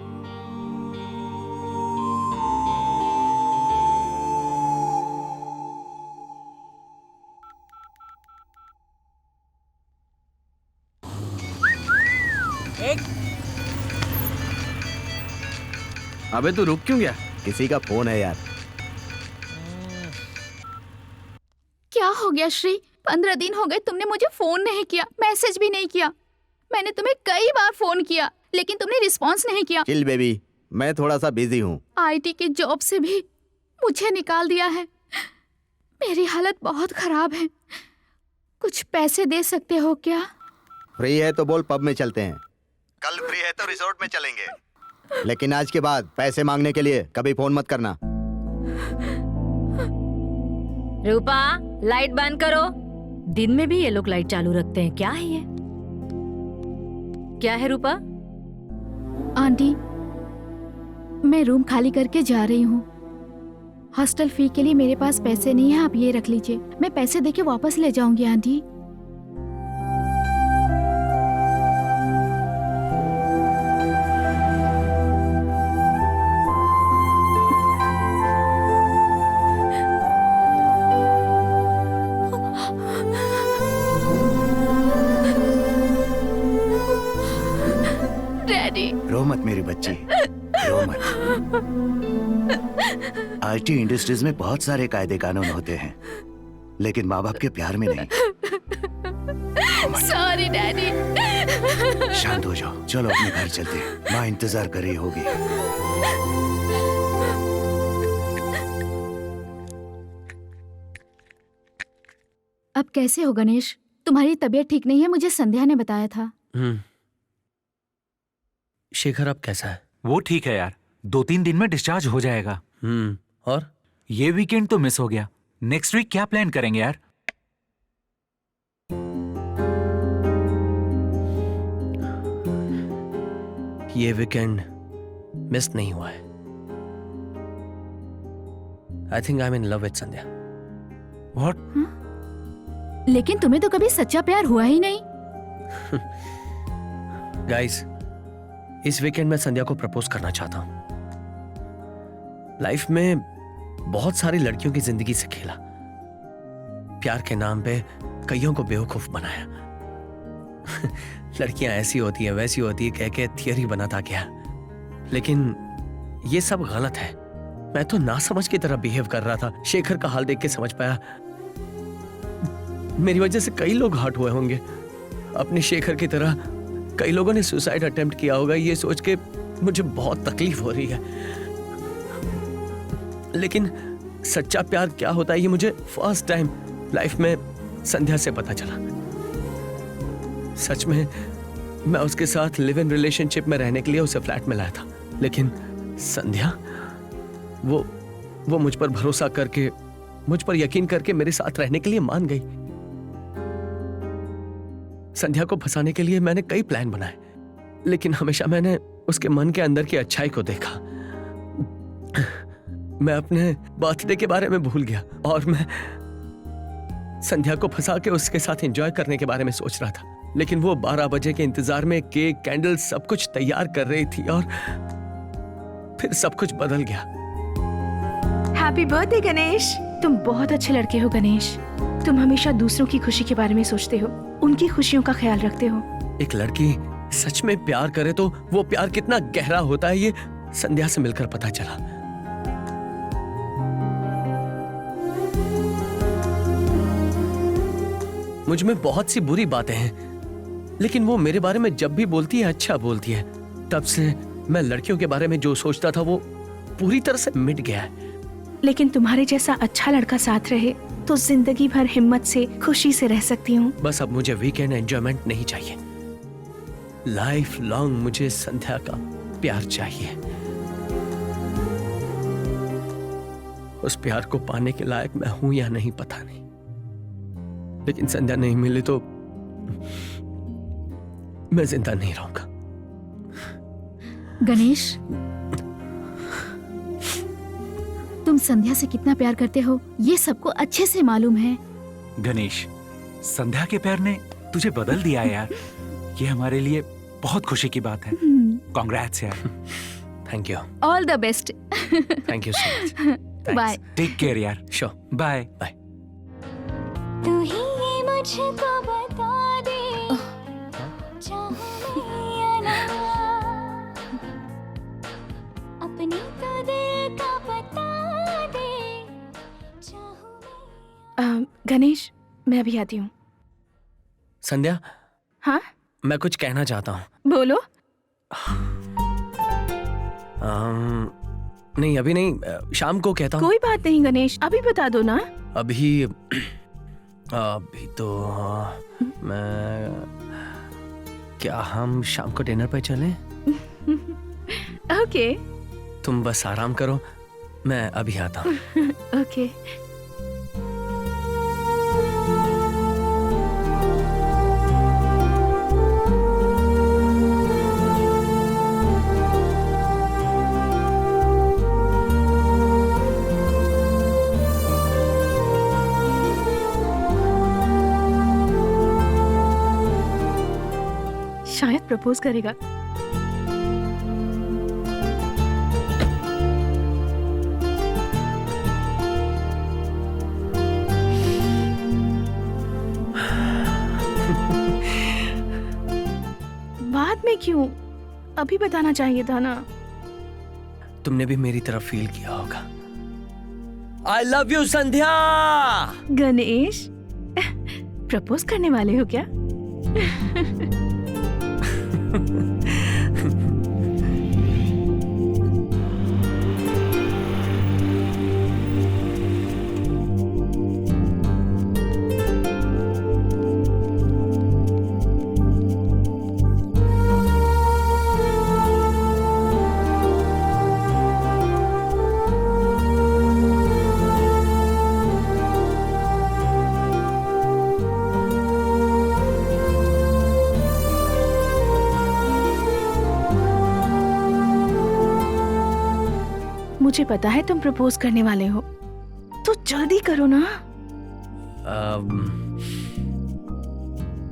अबे तू रुक क्यों गया? किसी का फोन है यार। क्या हो गया श्री? 15 दिन हो गए तुमने मुझे फोन नहीं किया, मैसेज भी नहीं किया। मैंने तुम्हें कई बार फोन किया लेकिन तुमने रिस्पॉन्स नहीं किया। चिल बेबी, मैं थोड़ा सा बिजी हूँ। आईटी की जॉब से भी मुझे निकाल दिया है। मेरी हालत बहुत खराब है, कुछ पैसे दे सकते हो क्या? फ्री है तो बोल, पब में चलते हैं। कल फ्री है तो रिसोर्ट में चलेंगे, लेकिन आज के बाद पैसे मांगने के लिए कभी फोन मत करना। रूपा, लाइट बंद करो। दिन में भी ये लोग लाइट चालू रखते हैं, क्या है ये? क्या है रूपा? आंटी, मैं रूम खाली करके जा रही हूँ। हॉस्टल फी के लिए मेरे पास पैसे नहीं है, आप ये रख लीजिए। मैं पैसे देके वापस ले जाऊंगी आंटी। रो मत मेरी बच्ची, रो मत। आईटी इंडस्ट्रीज में बहुत सारे कायदे कानून होते हैं, लेकिन माँ बाप के प्यार में नहीं। Sorry daddy. शांत हो जाओ, चलो अपने घर चलते हैं। माँ इंतजार कर रही होगी। अब कैसे हो गणेश? तुम्हारी तबीयत ठीक नहीं है, मुझे संध्या ने बताया था। शेखर अब कैसा है? वो ठीक है यार, 2-3 दिन में डिस्चार्ज हो जाएगा। और ये वीकेंड तो मिस हो गया। नेक्स्ट वीक क्या प्लान करेंगे यार? ये वीकेंड मिस नहीं हुआ है। I think I am in love with Sandhya. What? लेकिन तुम्हें तो कभी सच्चा प्यार हुआ ही नहीं। गाइस, इस वीकेंड मैं संध्या को प्रपोज करना चाहता हूं। लाइफ में बहुत सारी लड़कियों की जिंदगी से खेला, प्यार के नाम पे कईयों को बेवकूफ बनाया। लड़कियां ऐसी होती हैं, वैसी होती है कह के थियरी बनाता गया, लेकिन ये सब गलत है। मैं तो नासमझ की तरह बिहेव कर रहा था। शेखर का हाल देख के समझ पाया मेरी वजह से कई लोग हर्ट हुए होंगे। अपने शेखर की तरह कई लोगों ने सुसाइड अटेम्प्ट किया होगा, ये सोच के मुझे बहुत तकलीफ हो रही है। लेकिन सच्चा प्यार क्या होता है ये मुझे फर्स्ट टाइम लाइफ में संध्या से पता चला। सच में मैं उसके साथ लिव इन रिलेशनशिप में रहने के लिए उसे फ्लैट में लाया था, लेकिन संध्या वो मुझ पर भरोसा करके, मुझ पर यकीन करके मेरे साथ रहने के लिए मान गई। संध्या को फंसाने के लिए मैंने कई प्लान बनाए, लेकिन हमेशा मैंने उसके मन के अंदर की अच्छाई को देखा। मैं अपने बर्थडे के बारे में भूल गया और मैं संध्या को फंसा के उसके साथ एंजॉय करने के बारे में सोच रहा था। लेकिन वो 12 बजे के इंतजार में केक, कैंडल सब कुछ तैयार कर रही थी और फिर सब कुछ बदल गया। Happy birthday Ganesh. तुम बहुत अच्छे लड़के हो गणेश। तुम हमेशा दूसरों की खुशी के बारे में सोचते हो, उनकी खुशियों का ख्याल रखते हो। एक लड़की सच में प्यार करे तो वो प्यार कितना गहरा होता है, ये संध्या से मिलकर पता चला। मुझ में बहुत सी बुरी बातें हैं, लेकिन वो मेरे बारे में जब भी बोलती है अच्छा बोलती है। तब से मैं लड़कियों के बारे में जो सोचता था वो पूरी तरह से मिट गया है। लेकिन तुम्हारे जैसा अच्छा लड़का साथ रहे तो जिंदगी भर हिम्मत से, खुशी से रह सकती हूँ। बस अब मुझे वीकेंड एंजॉयमेंट नहीं चाहिए, लाइफ लॉन्ग मुझे संध्या का प्यार चाहिए। उस प्यार को पाने के लायक मैं हूं या नहीं पता नहीं, लेकिन संध्या नहीं मिली तो मैं जिंदा नहीं रहूंगा। गणेश, तुम संध्या से कितना प्यार करते हो ये सबको अच्छे से मालूम है। गणेश, संध्या के प्यार ने तुझे बदल दिया है यार। ये हमारे लिए बहुत खुशी की बात है। कांग्रेट्स यार। Thank you. All the best. Thank you so much. Bye. Take care यार। श्योर। Bye bye. तू ही ये मुझको बता दे, चाहूं मैं या ना, अपनी तो दिल का बता दे, चाहूं मैं। गणेश, मैं अभी आती हूँ। संध्या, हाँ मैं कुछ कहना चाहता हूँ। बोलो। नहीं अभी नहीं, शाम को कहता हूँ। कोई बात नहीं गणेश, अभी बता दो ना। अभी तो मैं, क्या हम शाम को डिनर पे चलें? ओके। तुम बस आराम करो, मैं अभी आता हूँ। ओके। शायद प्रपोज करेगा। बाद में क्यों? अभी बताना चाहिए था ना। तुमने भी मेरी तरफ फील किया होगा। I love you Sandhya. Ganesh, propose करने वाले हो क्या? मुझे पता है तुम प्रपोज करने वाले हो, तो जल्दी करो ना।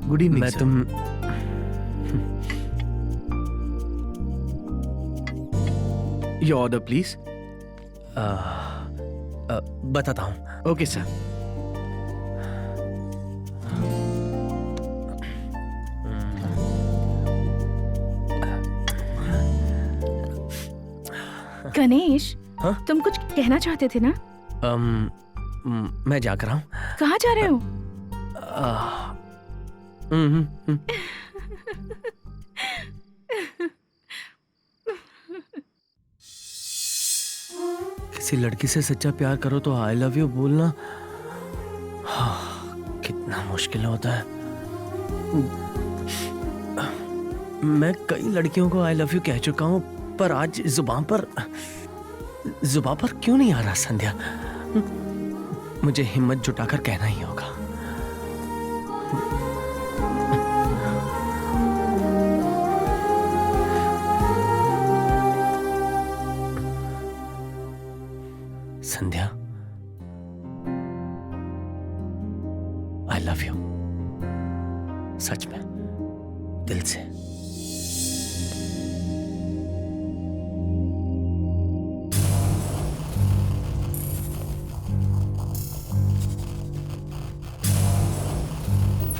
Good evening. मैं तुम योर ऑर्डर प्लीज। बताता हूँ। Okay sir. गणेश, हाँ? तुम कुछ कहना चाहते थे ना? मैं जाकर हूँ। कहाँ जा रहे हो? किसी लड़की से सच्चा प्यार करो तो आई लव यू बोलना कितना मुश्किल होता है। मैं कई लड़कियों को आई लव यू कह चुका हूँ, पर आज जुबान पर क्यों नहीं आ रहा संध्या? मुझे हिम्मत जुटाकर कहना ही होगा। संध्या, आई लव यू, सच में, दिल से।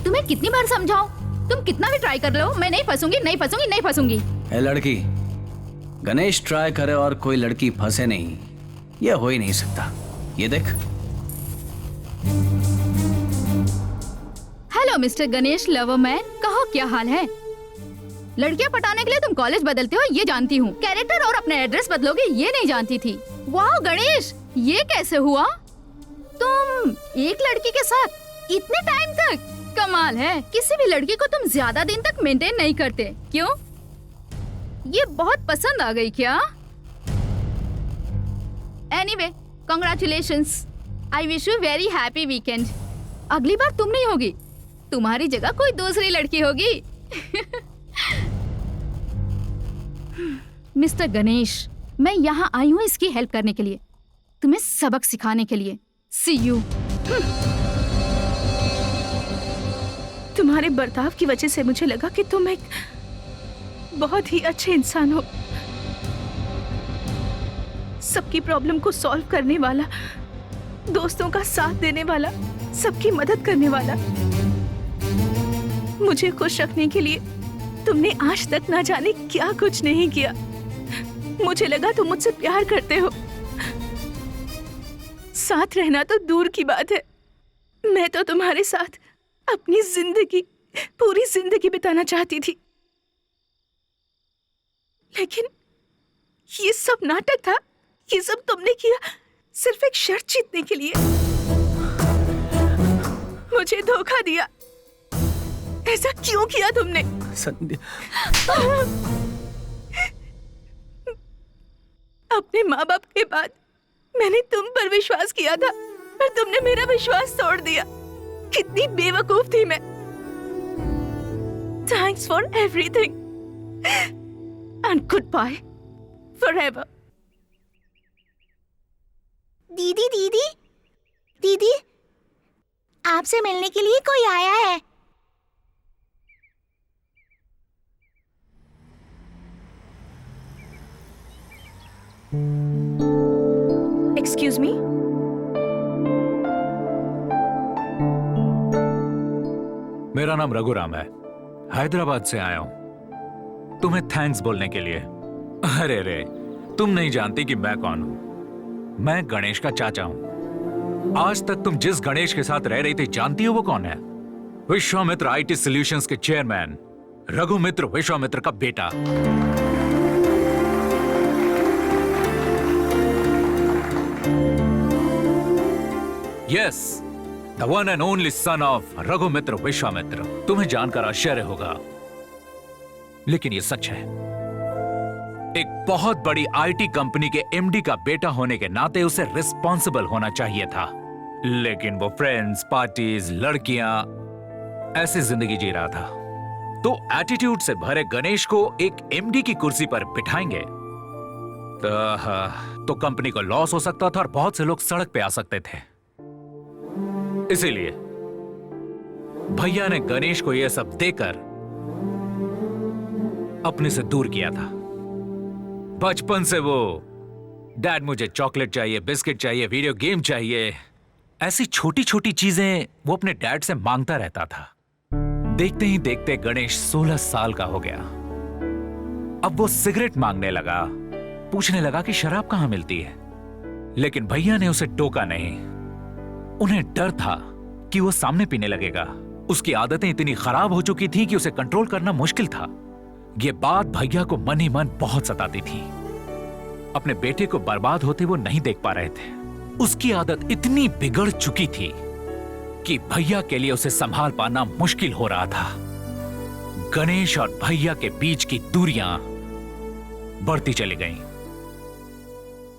तुम्हें कितनी बार समझाऊं? तुम कितना भी ट्राई कर लो, मैं नहीं फंसूंगी, नहीं फंसूंगी, नहीं फंसूंगी। ए लड़की, गणेश ट्राई करे और कोई लड़की फंसे नहीं, यह हो ही नहीं सकता। ये देख। Hello mister Ganesh lover man, कहो क्या हाल है? लड़कियां पटाने के लिए तुम कॉलेज बदलते हो ये जानती हूँ, कैरेक्टर और अपने एड्रेस बदलोगे ये नहीं जानती थी। वाह गणेश, ये कैसे हुआ? तुम एक लड़की के साथ इतने टाइम तक? कमाल है, किसी भी लड़की को तुम ज्यादा दिन तक मेंटेन नहीं करते, क्यों? ये बहुत पसंद आ गई क्या? Anyway, congratulations. I wish you very happy weekend. अगली बार तुम नहीं होगी, तुम्हारी जगह कोई दूसरी लड़की होगी। मिस्टर गणेश, मैं यहाँ आई हूँ इसकी हेल्प करने के लिए, तुम्हें सबक सिखाने के लिए। सी यू। तुम्हारे बर्ताव की वजह से मुझे लगा कि तुम एक बहुत ही अच्छे इंसान हो, सबकी प्रॉब्लम को सॉल्व करने वाला, दोस्तों का साथ देने वाला, सबकी मदद करने वाला। मुझे खुश रखने के लिए तुमने आज तक ना जाने क्या कुछ नहीं किया। मुझे लगा तुम मुझसे प्यार करते हो, साथ रहना तो दूर की बात है, मैं तो तुम्हारे साथ अपनी जिंदगी, पूरी जिंदगी बिताना चाहती थी। लेकिन ये सब नाटक था, ये सब तुमने किया सिर्फ एक शर्त जीतने के लिए। मुझे धोखा दिया। ऐसा क्यों किया तुमने? संध्या, अपने माँ बाप के बाद मैंने तुम पर विश्वास किया था, पर तुमने मेरा विश्वास तोड़ दिया। कितनी बेवकूफ थी मैं। Thanks for everything and goodbye forever. दीदी दीदी दीदी, आपसे मिलने के लिए कोई आया है। Excuse me. मेरा नाम रघुराम है, हैदराबाद से आया हूं तुम्हें थैंक्स बोलने के लिए। अरे रे, तुम नहीं जानती कि मैं कौन हूं। मैं गणेश का चाचा हूं। आज तक तुम जिस गणेश के साथ रह रही थी, जानती हो वो कौन है? विश्वामित्र आईटी सॉल्यूशंस के चेयरमैन रघुमित्र विश्वामित्र का बेटा। Yes, the one and only son of Raghumitra Vishwamitra. तुम्हें जानकर आश्चर्य होगा, लेकिन ये सच है। एक बहुत बड़ी आईटी कंपनी के एमडी का बेटा होने के नाते उसे रिस्पॉन्सिबल होना चाहिए था, लेकिन वो फ्रेंड्स, पार्टीज, लड़कियां, ऐसी जिंदगी जी रहा था। तो एटीट्यूड से भरे गणेश को एक एमडी की कुर्सी पर बिठाएंगे तो कंपनी को लॉस हो सकता था और बहुत से लोग सड़क पे आ सकते थे। इसीलिए भैया ने गणेश को यह सब देकर अपने से दूर किया था। बचपन से वो, डैड मुझे चॉकलेट चाहिए, बिस्किट चाहिए, वीडियो गेम चाहिए, ऐसी छोटी छोटी चीजें वो अपने डैड से मांगता रहता था। देखते ही देखते गणेश 16 साल का हो गया। अब वो सिगरेट मांगने लगा, पूछने लगा कि शराब कहां मिलती है, लेकिन भैया ने उसे टोका नहीं। उन्हें डर था कि वो सामने पीने लगेगा। उसकी आदतें इतनी खराब हो चुकी थी कि उसे कंट्रोल करना मुश्किल था। ये बात भैया को मन ही मन बहुत सताती थी। अपने बेटे को बर्बाद होते वो नहीं देख पा रहे थे। उसकी आदत इतनी बिगड़ चुकी थी कि भैया के लिए उसे संभाल पाना मुश्किल हो रहा था। गणेश और भैया के बीच की दूरियां बढ़ती चली गईं।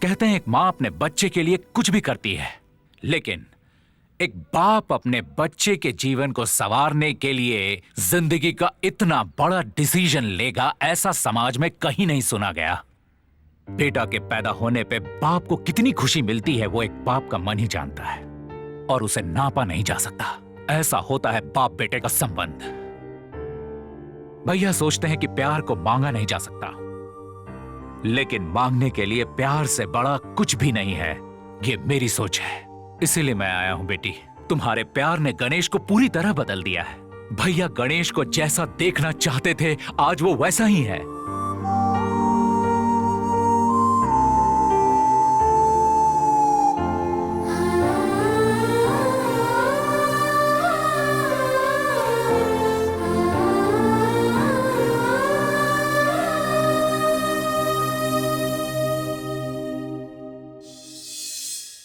कहते हैं एक मां अपने बच्चे के लिए कुछ भी करती है, लेकिन एक बाप अपने बच्चे के जीवन को संवारने के लिए जिंदगी का इतना बड़ा डिसीजन लेगा, ऐसा समाज में कहीं नहीं सुना गया। बेटा के पैदा होने पे बाप को कितनी खुशी मिलती है वो एक बाप का मन ही जानता है, और उसे नापा नहीं जा सकता। ऐसा होता है बाप बेटे का संबंध। भैया सोचते हैं कि प्यार को मांगा नहीं जा सकता, लेकिन मांगने के लिए प्यार से बड़ा कुछ भी नहीं है। ये मेरी सोच है, इसीलिए मैं आया हूं बेटी। तुम्हारे प्यार ने गणेश को पूरी तरह बदल दिया है। भैया गणेश को जैसा देखना चाहते थे आज वो वैसा ही है।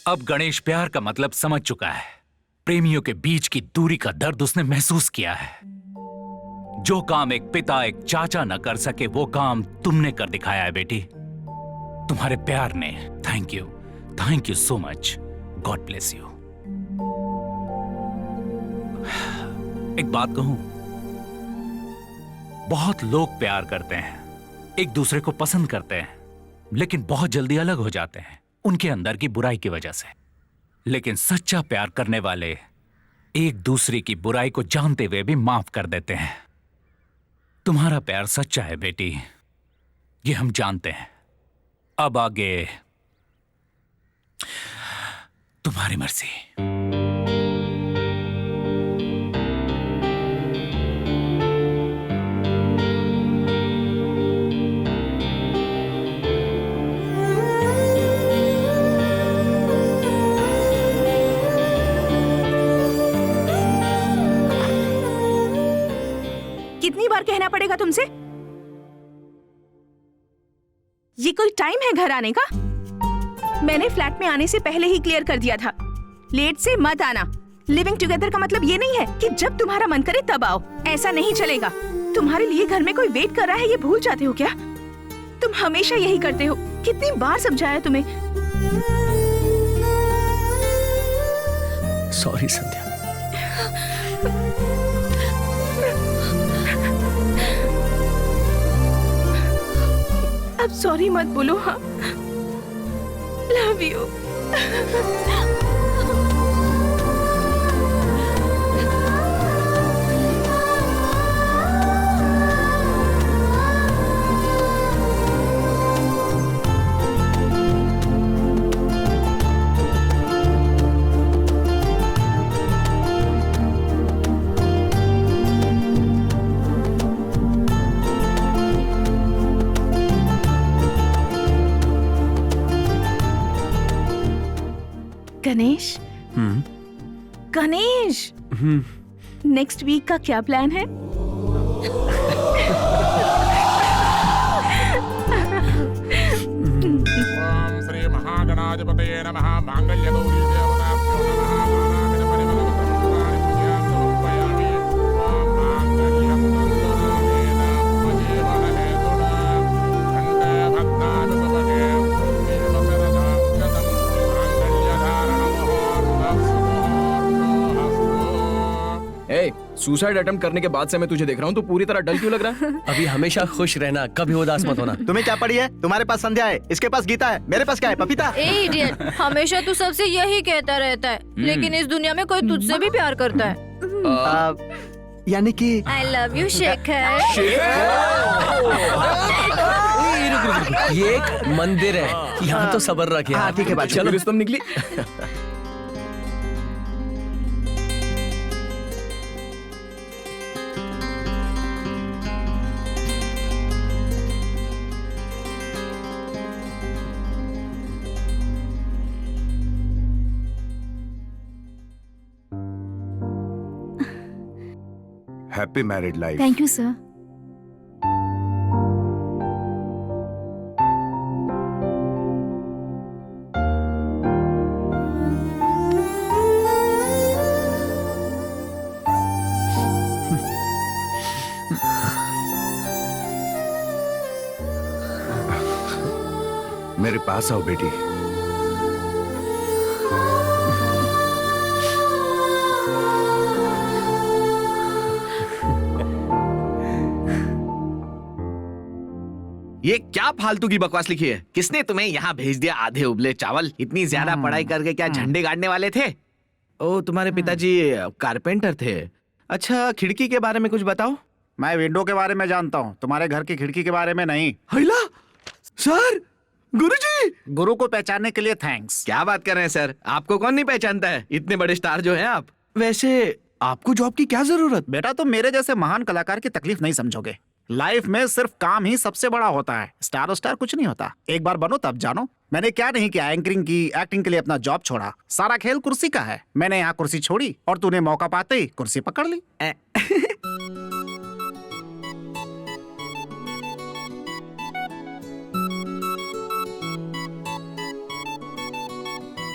अब गणेश प्यार का मतलब समझ चुका है। प्रेमियों के बीच की दूरी का दर्द उसने महसूस किया है। जो काम एक पिता एक चाचा न कर सके वो काम तुमने कर दिखाया है बेटी, तुम्हारे प्यार ने। Thank you so much. God bless you. एक बात कहूं, बहुत लोग प्यार करते हैं, एक दूसरे को पसंद करते हैं, लेकिन बहुत जल्दी अलग हो जाते हैं उनके अंदर की बुराई की वजह से। लेकिन सच्चा प्यार करने वाले एक दूसरे की बुराई को जानते हुए भी माफ कर देते हैं। तुम्हारा प्यार सच्चा है बेटी, ये हम जानते हैं। अब आगे तुम्हारी मर्जी। कितनी बार कहना पड़ेगा तुमसे? ये कोई टाइम है घर आने का? मैंने फ्लैट में आने से पहले ही क्लियर कर दिया था, लेट से मत आना। लिविंग टुगेदर का मतलब ये नहीं है कि जब तुम्हारा मन करे तब आओ, ऐसा नहीं चलेगा। तुम्हारे लिए घर में कोई वेट कर रहा है, ये भूल जाते हो क्या? तुम हमेशा यही करते हो। कितनी बार समझाया तुम्हें? सॉरी संध्या। अब सॉरी मत बोलो। हाँ, love you. Ganesh, Ganesh, next week का क्या प्लान है? ओम श्री महागणाधिपतये नमः। मांगल्यगौरी देवताभ्यो नमः। नानाविध परिमलपत्राणि पूजयामि समर्पयामि। ओम मांगल्यं तन्तुनानेन मम जीवनहेतुना कण्ठे भद्रामि सुभगे पुण्यवसरसां गतं मांगल्यधारणमुहूर्तः सुमुहूर्तो हस्तु। ए, सुसाइड अटेम्प्ट करने के बाद से मैं तुझे देख रहा हूँ, तू पूरी तरह डल क्यों लग रहा है? अभी हमेशा खुश रहना, कभी उदास मत होना। तुम्हें क्या पड़ी है? तुम्हारे पास संध्या है, इसके पास गीता है, मेरे पास क्या है? पपीता। ए इडियट, हमेशा तू सबसे यही कहता रहता है, लेकिन इस दुनिया में कोई तुझसे भी प्यार करता है। यानी कि आई लव यू शेखर। ये एक मंदिर है, यहाँ तो सब्र रखिए। हाँ, ठीक है बात। चलो रिश्तम निकली। Happy married life. Thank you sir. मेरे पास आओ बेटी। ये क्या फालतू की बकवास लिखी है? किसने तुम्हें यहाँ भेज दिया? आधे उबले चावल। इतनी ज्यादा पढ़ाई करके क्या झंडे गाड़ने वाले थे? ओ, तुम्हारे पिताजी कारपेंटर थे। अच्छा, खिड़की के बारे में कुछ बताओ। मैं विंडो के बारे में जानता हूँ, तुम्हारे घर की खिड़की के बारे में नहीं। हैला सर, गुरुजी। गुरु को पहचानने के लिए थैंक्स। क्या बात कर रहे हैं सर? आपको कौन नहीं पहचानता है? इतने बड़े स्टार जो हैं आप। वैसे आपको जॉब की क्या जरूरत? बेटा, तुम मेरे जैसे महान कलाकार की तकलीफ नहीं समझोगे। लाइफ में सिर्फ काम ही सबसे बड़ा होता है, स्टार कुछ नहीं होता। एक बार बनो तब जानो। मैंने क्या नहीं किया, एंकरिंग की, एक्टिंग के लिए अपना जॉब छोड़ा। सारा खेल कुर्सी का है। मैंने यहाँ कुर्सी छोड़ी और तूने मौका पाते ही कुर्सी पकड़ ली।